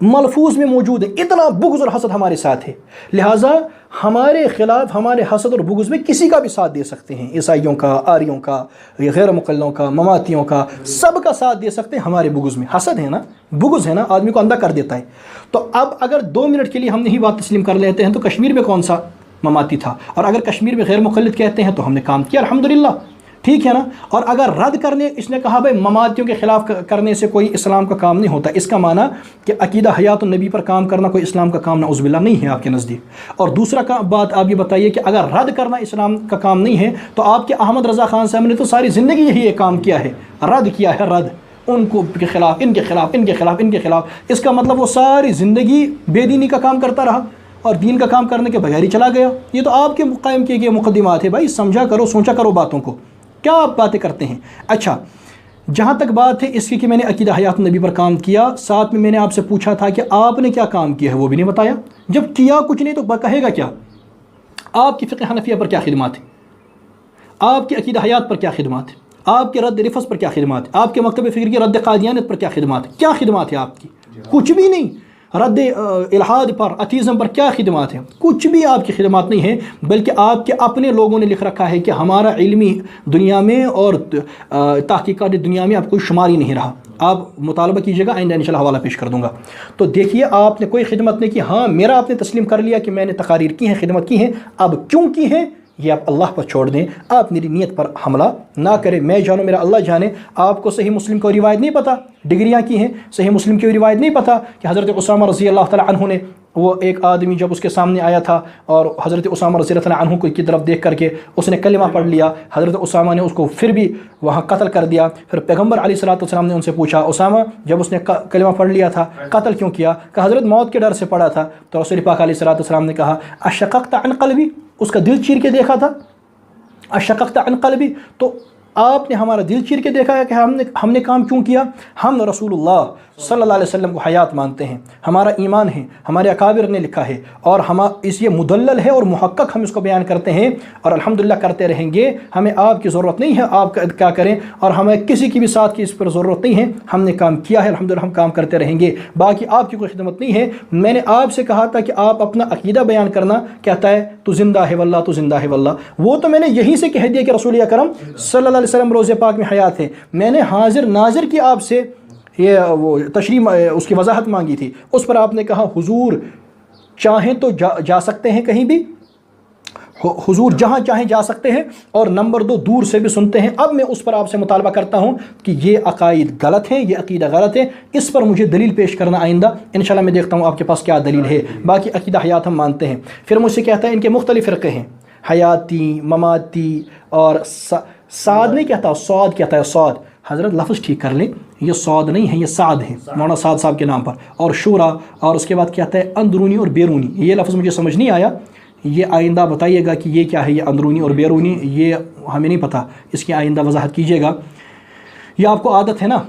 S1: ملفوظ میں موجود ہے، اتنا بغض اور حسد ہمارے ساتھ ہے، لہٰذا ہمارے خلاف ہمارے حسد اور بغض میں کسی کا بھی ساتھ دے سکتے ہیں، عیسائیوں کا، آریوں کا، غیر مقلدوں کا، مماتیوں کا، سب کا ساتھ دے سکتے ہیں ہمارے بغض میں۔ حسد ہے نا، بغض ہے نا، آدمی کو اندھا کر دیتا ہے۔ تو اب اگر 2 منٹ کے لیے ہم نے ہی بات تسلیم کر لیتے ہیں تو کشمیر میں کون سا مماتی تھا، اور اگر کشمیر میں غیر مقلد کہتے ہیں تو ہم نے کام کیا الحمدللہ، ٹھیک ہے نا۔ اور اگر رد کرنے، اس نے کہا بھائی مماتیوں کے خلاف کرنے سے کوئی اسلام کا کام نہیں ہوتا، اس کا معنی کہ عقیدہ حیات النبی پر کام کرنا کوئی اسلام کا کام نعوذ باللہ نہیں ہے آپ کے نزدیک۔ اور دوسرا بات آپ یہ بتائیے کہ اگر رد کرنا اسلام کا کام نہیں ہے تو آپ کے احمد رضا خان صاحب نے تو ساری زندگی یہی ایک کام کیا ہے، رد کیا ہے، رد ان کو کے خلاف، ان کے خلاف، ان کے خلاف، ان کے خلاف۔ اس کا مطلب وہ ساری زندگی بے دینی کا کام کرتا رہا اور دین کا کام کرنے کے بغیر ہی چلا گیا۔ یہ تو آپ کے قائم کیے گئے مقدمات ہیں، بھائی سمجھا کرو، سوچا کرو باتوں کو، کیا آپ باتیں کرتے ہیں۔ اچھا، جہاں تک بات ہے اس کی کہ میں نے عقیدہ حیات النبی پر کام کیا، ساتھ میں نے آپ سے پوچھا تھا کہ آپ نے کیا کام کیا ہے، وہ بھی نہیں بتایا۔ جب کیا کچھ نہیں تو کہے گا کیا؟ آپ کی فقہ حنفیہ پر کیا خدمات ہیں، آپ کی عقیدہ حیات پر کیا خدمات ہیں، آپ کے رد رفض پر کیا خدمات ہیں، آپ کے مکتب فکر کی رد قادیانیت پر کیا خدمات ہیں، کیا خدمات ہیں آپ کی؟ کچھ بھی نہیں۔ رد الحاد پر، اتھیزم پر کیا خدمات ہیں؟ کچھ بھی آپ کی خدمات نہیں ہیں، بلکہ آپ کے اپنے لوگوں نے لکھ رکھا ہے کہ ہمارا علمی دنیا میں اور تحقیقاتی دنیا میں اب کوئی شمار ہی نہیں رہا۔ آپ مطالبہ کیجیے گا، آئندہ انشاءاللہ حوالہ پیش کر دوں گا۔ تو دیکھیے آپ نے کوئی خدمت نہیں کی، ہاں میرا آپ نے تسلیم کر لیا کہ میں نے تقاریر کی ہیں، خدمت کی ہیں، اب کیوں کی ہیں یہ آپ اللہ پر چھوڑ دیں، آپ میری نیت پر حملہ نہ کریں، میں جانوں میرا اللہ جانے۔ آپ کو صحیح مسلم کو روایت نہیں پتہ، ڈگریاں کی ہیں، صحیح مسلم کی روایت نہیں پتہ کہ حضرت اسامہ رضی اللہ تعالیٰ عنہ نے، وہ ایک آدمی جب اس کے سامنے آیا تھا اور حضرت اسامہ رضی اللہ تعالیٰ عنہ کی طرف دیکھ کر کے اس نے کلمہ پڑھ لیا، حضرت اسامہ نے اس کو پھر بھی وہاں قتل کر دیا۔ پھر پیغمبر علیہ الصلوۃ والسلام نے ان سے پوچھا، اسامہ جب اس نے کلمہ پڑھ لیا تھا قتل کیوں کیا؟ کہ حضرت موت کے ڈر سے پڑھا تھا۔ تو رسول پاک علیہ الصلوۃ والسلام نے کہا، اشققت عن قلبی، اس کا دل چیر کے دیکھا تھا، اشققت عن قلبی، تو آپ نے ہمارا دل چیر کے دیکھا ہے کہ ہم نے کام کیوں کیا؟ ہم رسول اللہ صلی اللہ علیہ وسلم کو حیات مانتے ہیں، ہمارا ایمان ہے، ہمارے اکابر نے لکھا ہے، اور اس یہ مدلل ہے اور محقق ہم اس کو بیان کرتے ہیں، اور الحمدللہ کرتے رہیں گے۔ ہمیں آپ کی ضرورت نہیں ہے آپ کیا کریں، اور ہمیں کسی کی بھی ساتھ کی اس پر ضرورت نہیں ہے، ہم نے کام کیا ہے الحمدللہ، ہم کام کرتے رہیں گے، باقی آپ کی کوئی خدمت نہیں ہے۔ میں نے آپ سے کہا تھا کہ آپ اپنا عقیدہ بیان کرنا، کہتا ہے تو زندہ ہے واللہ، تو زندہ ہے واللہ، وہ تو میں نے یہیں سے کہہ دیا کہ رسول اکرم صلی اللہ علیہ وسلم روضہ پاک میں حیات ہے۔ میں نے حاضر ناظر کی آپ سے یہ وہ تشریح اس کی وضاحت مانگی تھی، اس پر آپ نے کہا حضور چاہیں تو جا سکتے ہیں کہیں بھی، حضور جہاں چاہیں جا سکتے ہیں، اور نمبر 2 دور سے بھی سنتے ہیں۔ اب میں اس پر آپ سے مطالبہ کرتا ہوں کہ یہ عقائد غلط ہیں، یہ عقیدہ غلط ہے، اس پر مجھے دلیل پیش کرنا آئندہ انشاءاللہ، میں دیکھتا ہوں آپ کے پاس کیا دلیل ہے۔ باقی عقیدہ حیات ہم مانتے ہیں۔ پھر مجھ سے کہتا ہے ان کے مختلف فرقے ہیں، حیاتی، مماتی، اور سعد نہیں کہتا، سعد کہتا ہے، سعد، حضرت لفظ ٹھیک کر لیں، یہ سعد نہیں ہے، یہ سعد ہے، مولانا سعد صاحب کے نام پر، اور شورا، اور اس کے بعد کہتا ہے اندرونی اور بیرونی۔ یہ لفظ مجھے سمجھ نہیں آیا، یہ آئندہ بتائیے گا کہ یہ کیا ہے، یہ اندرونی اور بیرونی، یہ ہمیں نہیں پتہ، اس کی آئندہ وضاحت کیجیے گا۔ یہ آپ کو عادت ہے نا،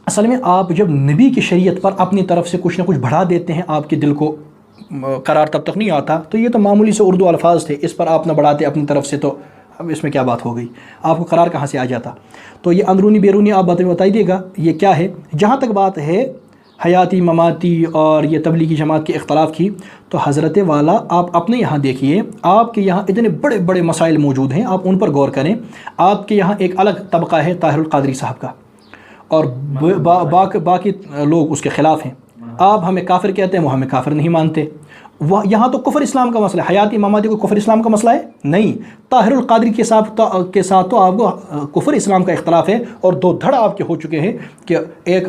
S1: اصل میں آپ جب نبی کی شریعت پر اپنی طرف سے کچھ نہ کچھ بڑھا دیتے ہیں، آپ کے دل کو قرار تب تک نہیں آتا، تو یہ تو معمولی سے اردو الفاظ تھے، اس پر آپ نہ بڑھاتے اپنی طرف سے، تو اب اس میں کیا بات ہو گئی، آپ کو قرار کہاں سے آ جاتا؟ تو یہ اندرونی بیرونی آپ باتیں بتائیے گا یہ کیا ہے۔ جہاں تک بات ہے حیاتی، مماتی اور یہ تبلیغی جماعت کے اختلاف کی، تو حضرت والا آپ اپنے یہاں دیکھیے، آپ کے یہاں اتنے بڑے بڑے مسائل موجود ہیں، آپ ان پر غور کریں۔ آپ کے یہاں ایک الگ طبقہ ہے طاہر القادری صاحب کا، اور باقی لوگ اس کے خلاف ہیں۔ آپ ہمیں کافر کہتے ہیں، وہ ہمیں کافر نہیں مانتے۔ یہاں تو کفر اسلام کا مسئلہ ہے، حیاتی مماتی کو کفر اسلام کا مسئلہ ہے نہیں، طاہر القادری کے ساتھ تو آپ کو کفر اسلام کا اختلاف ہے، اور 2 دھڑ آپ کے ہو چکے ہیں کہ ایک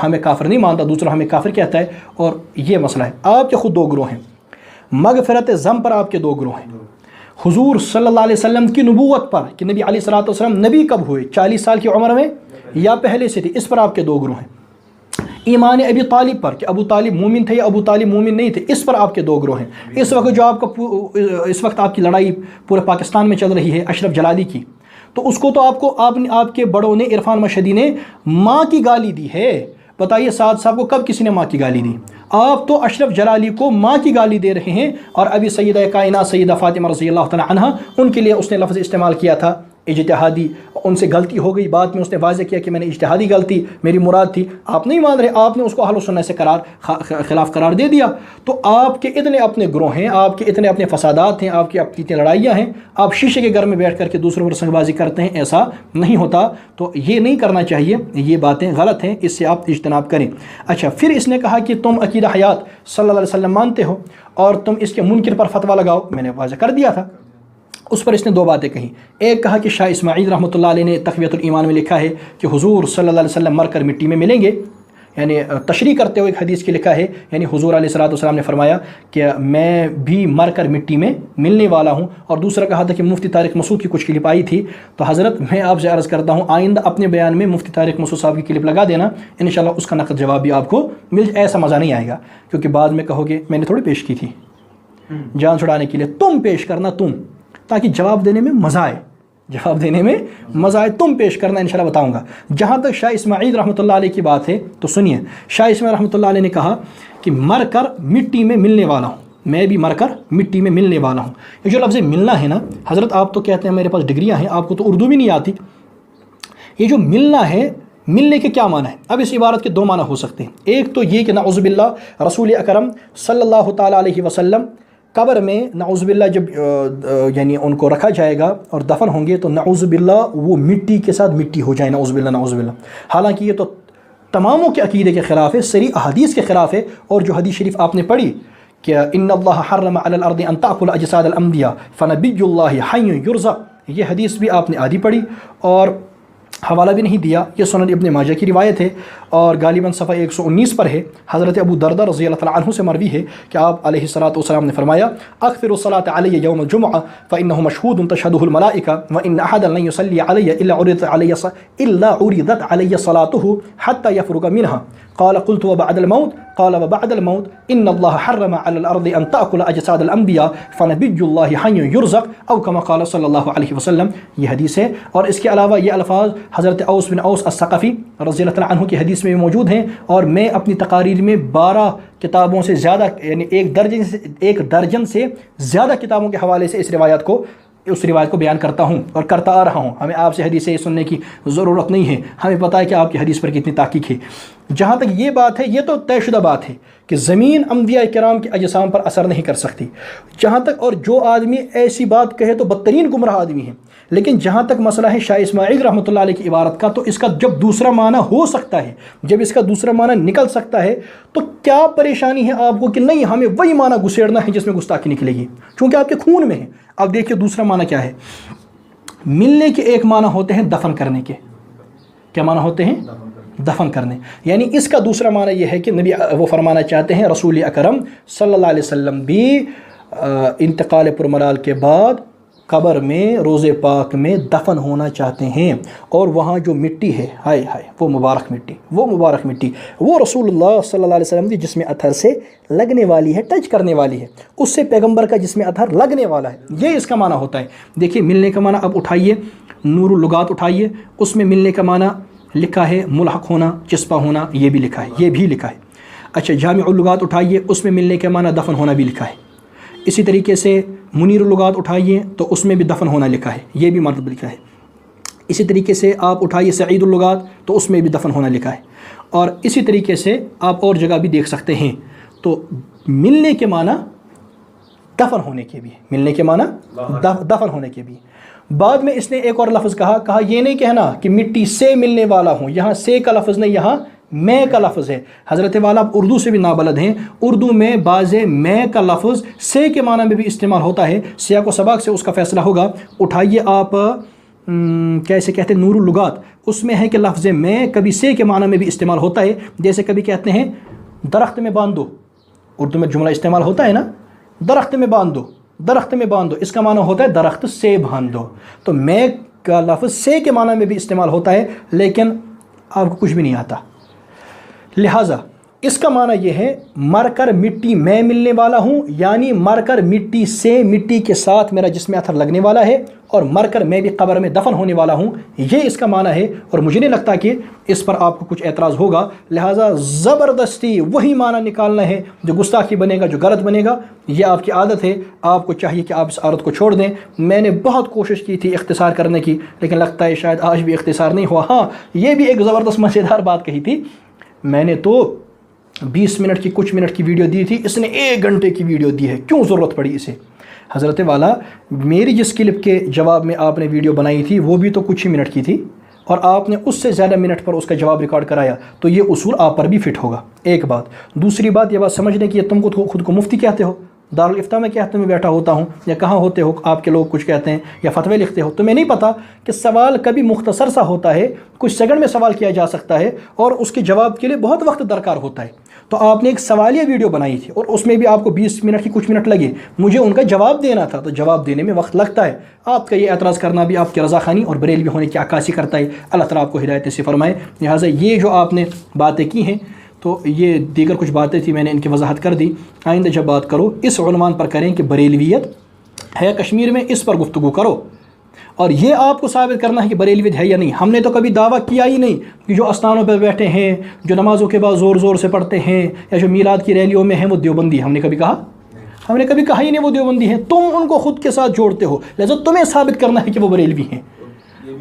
S1: ہمیں کافر نہیں مانتا، دوسرا ہمیں کافر کہتا ہے، اور یہ مسئلہ ہے۔ آپ کے خود 2 گروہ ہیں، مغفرت ذنب پر آپ کے 2 گروہ ہیں، حضور صلی اللہ علیہ وسلم کی نبوت پر کہ نبی علیہ الصلوۃ والسلام نبی کب ہوئے، 40 سال کی عمر میں یا پہلے سے تھی، اس پر آپ کے 2 گروہ ہیں۔ ایمان ابی طالب پر کہ ابو طالب مومن تھے یا ابو طالب مومن نہیں تھے، اس پر آپ کے 2 گروہ ہیں۔ اس وقت جو اس وقت آپ کی لڑائی پورے پاکستان میں چل رہی ہے اشرف جلالی کی، تو اس کو تو آپ کے بڑوں نے، عرفان مشہدی نے ماں کی گالی دی ہے۔ بتائیے سعد صاحب کو کب کسی نے ماں کی گالی دی؟ آپ تو اشرف جلالی کو ماں کی گالی دے رہے ہیں، اور ابھی سیدہ کائنات سیدہ فاطمہ رضی اللہ تعالیٰ عنہ، ان کے لیے اس نے لفظ استعمال کیا تھا اجتہادی ان سے غلطی ہو گئی، بعد میں اس نے واضح کیا کہ میں نے اجتہادی غلطی میری مراد تھی، آپ نہیں مان رہے، آپ نے اس کو اہل سنت سے خلاف قرار دے دیا، تو آپ کے اتنے اپنے گروہ ہیں، آپ کے اتنے اپنے فسادات ہیں، آپ کی اتنی لڑائیاں ہیں، آپ شیشے کے گھر میں بیٹھ کر کے دوسروں پر سنگ بازی کرتے ہیں، ایسا نہیں ہوتا، تو یہ نہیں کرنا چاہیے، یہ باتیں غلط ہیں، اس سے آپ اجتناب کریں۔ اچھا، پھر اس نے کہا کہ تم عقیدہ حیات صلی اللہ علیہ وسلم مانتے ہو اور تم اس کے منکر پر فتویٰ لگاؤ، میں نے واضح کر دیا تھا۔ اس پر اس نے دو باتیں کہیں، ایک کہا کہ شاہ اسماعیل رحمۃ اللہ علیہ نے تقویۃ الایمان میں لکھا ہے کہ حضور صلی اللہ علیہ وسلم مر کر مٹی میں ملیں گے، یعنی تشریح کرتے ہوئے ایک حدیث کی لکھا ہے، یعنی حضور علیہ السلام نے فرمایا کہ میں بھی مر کر مٹی میں ملنے والا ہوں، اور دوسرا کہا تھا کہ مفتی طارق مسعود کی کچھ کلپ آئی تھی، تو حضرت میں آپ سے عرض کرتا ہوں آئندہ اپنے بیان میں مفتی طارق مسعود صاحب کی کلپ لگا دینا، انشاءاللہ اس کا نقد جواب بھی آپ کو ایسا مزہ نہیں آئے گا، کیونکہ بعد میں کہو گے میں نے تھوڑی پیش کی تھی جان چھڑانے کے لیے، تم پیش کرنا، تم، تاکہ جواب دینے میں مزہ آئے، جواب دینے میں مزہ آئے، تم پیش کرنا، انشاءاللہ بتاؤں گا۔ جہاں تک شاہ اسماعیل رحمۃ اللہ علیہ کی بات ہے تو سنیے، شاہ اسماعیل رحمۃ اللہ علیہ نے کہا کہ مر کر مٹی میں ملنے والا ہوں، میں بھی مر کر مٹی میں ملنے والا ہوں۔ یہ جو لفظ ملنا ہے نا حضرت، آپ تو کہتے ہیں میرے پاس ڈگریاں ہیں، آپ کو تو اردو بھی نہیں آتی، یہ جو ملنا ہے، ملنے کے کیا معنی ہے؟ اب اس عبارت کے دو معنی ہو سکتے ہیں، ایک تو یہ کہ نعوذ باللہ رسول اکرم صلی اللہ تعالیٰ علیہ وسلم قبر میں نعوذ باللہ جب یعنی ان کو رکھا جائے گا اور دفن ہوں گے تو نعوذ باللہ وہ مٹی کے ساتھ مٹی ہو جائے، نعوذ باللہ نعوذ باللہ۔ حالانکہ یہ تو تماموں کے عقیدے کے خلاف ہے، صریح احادیث کے خلاف ہے، اور جو حدیث شریف آپ نے پڑھی کہ ان اللہ حرم علی الارض ان تاکل اجساد الانبیاء فنبی اللہ حی یرزق، یہ حدیث بھی آپ نے آدھی پڑھی اور حوالہ بھی نہیں دیا، یہ سنن ابن ماجہ کی روایت ہے اور غالباً صفحہ 119 پر ہے، حضرت ابو دردہ رضی اللہ تعالیٰ عنہ سے مروی ہے کہ آپ علیہ الصلوۃ والسلام نے فرمایا اکثر الصلاۃ علی یوم الجمعہ فانہ مشہود تشہدہ الملائکہ وان احدا لن یصلی علی الا عرضت علی صلاتہ حتى یفرغ منها قال قلت وبعد الموت قال وبعد الموت ان اللہ حرم علی الارض ان تاکل اجساد الانبیاء فنبی اللہ حی یرزق او کما قال صلی اللہ علیہ وسلم، یہ حدیث ہے۔ اور اس کے علاوہ یہ الفاظ حضرت اوس بن اوس الثقفی رضی اللہ عنہ کی حدیث میں موجود ہیں، اور میں اپنی تقاریر میں 12 کتابوں سے زیادہ، یعنی ایک درجن سے زیادہ کتابوں کے حوالے سے اس روایت کو بیان کرتا ہوں اور کرتا آ رہا ہوں۔ ہمیں آپ سے حدیثیں سننے کی ضرورت نہیں ہے، ہمیں پتہ ہے کہ آپ کی حدیث پر کتنی تحقیق ہے۔ جہاں تک یہ بات ہے، یہ تو طے شدہ بات ہے کہ زمین انبیاء کرام کے اجسام پر اثر نہیں کر سکتی، جہاں تک، اور جو آدمی ایسی بات کہے تو بدترین گمراہ آدمی ہے۔ لیکن جہاں تک مسئلہ ہے شاہ اسماعیل رحمۃ اللہ علیہ کی عبارت کا، تو اس کا جب دوسرا معنی ہو سکتا ہے، جب اس کا دوسرا معنی نکل سکتا ہے، تو کیا پریشانی ہے آپ کو کہ نہیں ہمیں وہی معنی گھسیڑنا ہے جس میں گستاخی نکلے گی، چونکہ آپ کے خون میں ہے۔ اب دیکھیے دوسرا معنی کیا ہے، ملنے کے ایک معنی ہوتے ہیں دفن کرنے کے، کیا معنی ہوتے ہیں؟ دفن کرنے، یعنی اس کا دوسرا معنی یہ ہے کہ نبی وہ فرمانا چاہتے ہیں رسول اکرم صلی اللہ علیہ وسلم بھی انتقال پرملال کے بعد قبر میں روضے پاک میں دفن ہونا چاہتے ہیں، اور وہاں جو مٹی ہے، ہائے ہائے وہ مبارک مٹی وہ رسول اللہ صلی اللہ علیہ وسلم کی جس میں اثر سے لگنے والی ہے، ٹچ کرنے والی ہے، اس سے پیغمبر کا جس میں اثر لگنے والا ہے، یہ اس کا معنی ہوتا ہے۔ دیکھیے ملنے کا معنی اب اٹھائیے، نور اللغات اٹھائیے، اس میں ملنے کا معنی لکھا ہے ملحق ہونا، چسپا ہونا، یہ بھی لکھا ہے، یہ بھی لکھا ہے۔ اچھا جامع اللغات اٹھائیے، اس میں ملنے کے معنی دفن ہونا بھی لکھا ہے۔ اسی طریقے سے منیر اللغات اٹھائیے تو اس میں بھی دفن ہونا لکھا ہے، یہ بھی مطلب لکھا ہے۔ اسی طریقے سے آپ اٹھائیے سعید اللغات تو اس میں بھی دفن ہونا لکھا ہے، اور اسی طریقے سے آپ اور جگہ بھی دیکھ سکتے ہیں۔ تو ملنے کے معنی دفن ہونے کے بھی، ملنے کے معنی دفن ہونے کے بھی۔ بعد میں اس نے ایک اور لفظ کہا یہ نہیں کہنا کہ مٹی سے ملنے والا ہوں، یہاں سے کا لفظ نہیں، یہاں میں کا لفظ ہے۔ حضرت والا اردو سے بھی نابلد ہیں، اردو میں بعض میں کا لفظ سے کے معنی میں بھی استعمال ہوتا ہے، سیاق و سباق سے اس کا فیصلہ ہوگا۔ اٹھائیے آپ کیسے کہتے ہیں نور اللغات، اس میں ہے کہ لفظ میں کبھی سے کے معنی میں بھی استعمال ہوتا ہے، جیسے کبھی کہتے ہیں درخت میں باندھ دو، اردو میں جملہ استعمال ہوتا ہے نا، درخت میں باندھ دو، اس کا معنی ہوتا ہے درخت سے باندھ دو۔ تو میں کا لفظ سے کے معنی میں بھی استعمال ہوتا ہے، لیکن آپ کو کچھ بھی نہیں آتا۔ لہٰذا اس کا معنی یہ ہے مر کر مٹی میں ملنے والا ہوں، یعنی مر کر مٹی سے مٹی کے ساتھ میرا جسم اثر لگنے والا ہے، اور مر کر میں بھی قبر میں دفن ہونے والا ہوں، یہ اس کا معنی ہے۔ اور مجھے نہیں لگتا کہ اس پر آپ کو کچھ اعتراض ہوگا، لہٰذا زبردستی وہی معنی نکالنا ہے جو گستاخی بنے گا، جو غلط بنے گا، یہ آپ کی عادت ہے۔ آپ کو چاہیے کہ آپ اس عادت کو چھوڑ دیں۔ میں نے بہت کوشش کی تھی اختصار کرنے کی، لیکن لگتا ہے شاید آج بھی اختصار نہیں ہوا۔ ہاں، یہ بھی ایک زبردست مزیدار بات کہی تھی، میں نے تو 20 منٹ کی کچھ منٹ کی ویڈیو دی تھی، اس نے 1 گھنٹے کی ویڈیو دی ہے، کیوں ضرورت پڑی اسے؟ حضرت والا، میری جس کلپ کے جواب میں آپ نے ویڈیو بنائی تھی وہ بھی تو کچھ ہی منٹ کی تھی، اور آپ نے اس سے زیادہ منٹ پر اس کا جواب ریکارڈ کرایا، تو یہ اصول آپ پر بھی فٹ ہوگا، ایک بات۔ دوسری بات یہ بات سمجھنے کی، تم کو خود کو مفتی کہتے ہو، دارالفتہ میں کہتے میں بیٹھا ہوتا ہوں، یا کہاں ہوتے ہو آپ کے لوگ کچھ کہتے ہیں یا فتوے لکھتے ہو، تمہیں نہیں پتہ کہ سوال کبھی مختصر سا ہوتا ہے، کچھ سیکنڈ میں سوال کیا جا سکتا ہے، اور اس کے جواب کے لیے بہت وقت درکار ہوتا ہے۔ تو آپ نے ایک سوالیہ ویڈیو بنائی تھی اور اس میں بھی آپ کو 20 منٹ کی کچھ منٹ لگے، مجھے ان کا جواب دینا تھا، تو جواب دینے میں وقت لگتا ہے۔ آپ کا یہ اعتراض کرنا بھی آپ کی رضاخانی اور بریلوی ہونے کی عکاسی کرتا ہے۔ اللہ تعالیٰ آپ کو ہدایت نصیب فرمائے۔ لہٰذا یہ جو آپ نے باتیں کی ہیں، تو یہ دیگر کچھ باتیں تھیں، میں نے ان کی وضاحت کر دی۔ آئندہ جب بات کرو اس عنوان پر کریں کہ بریلویت ہے کشمیر میں، اس پر گفتگو کرو، اور یہ آپ کو ثابت کرنا ہے کہ بریلویت ہے یا نہیں۔ ہم نے تو کبھی دعویٰ کیا ہی نہیں کہ جو استانوں پہ بیٹھے ہیں، جو نمازوں کے بعد زور زور سے پڑھتے ہیں، یا جو میلاد کی ریلیوں میں ہیں، وہ دیوبندی۔ ہم نے کبھی کہا؟ ہم نے کبھی کہا ہی نہیں وہ دیوبندی ہیں۔ تم ان کو خود کے ساتھ جوڑتے ہو، لہذا تمہیں ثابت کرنا ہے کہ وہ بریلوی ہیں،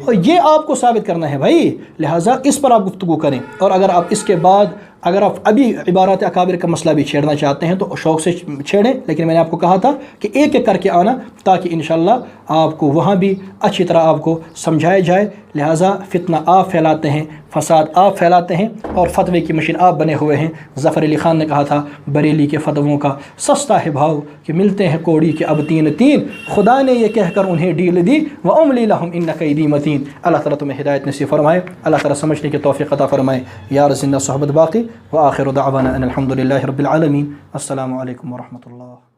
S1: اور یہ آپ کو ثابت کرنا ہے بھائی، لہٰذا اس پر آپ گفتگو کریں۔ اور اگر آپ اس کے بعد اگر آپ ابھی عبارات اکابر کا مسئلہ بھی چھیڑنا چاہتے ہیں تو شوق سے چھیڑیں، لیکن میں نے آپ کو کہا تھا کہ ایک ایک کر کے آنا، تاکہ انشاءاللہ آپ کو وہاں بھی اچھی طرح آپ کو سمجھایا جائے۔ لہٰذا فتنہ آپ پھیلاتے ہیں، فساد آپ پھیلاتے ہیں، اور فتوے کی مشین آپ بنے ہوئے ہیں۔ ظفر علی خان نے کہا تھا بریلی کے فتووں کا سستا ہے بھاؤ، کہ ملتے ہیں کوڑی کے اب 3 خدا نے یہ کہہ کر انہیں ڈیل دی، وَأُمْلِي لَهُمْ إِنَّ كَيْدِي مَتِينٌ۔ اللہ تعالیٰ تمہیں ہدایت نصیب فرمائے، اللہ تعالیٰ سمجھنے کی توفیق عطا فرمائے۔ یار زندہ صحبت باقی، وآخر دعوانا ان الحمد للہ رب العالمین۔ السلام علیکم ورحمۃ اللہ۔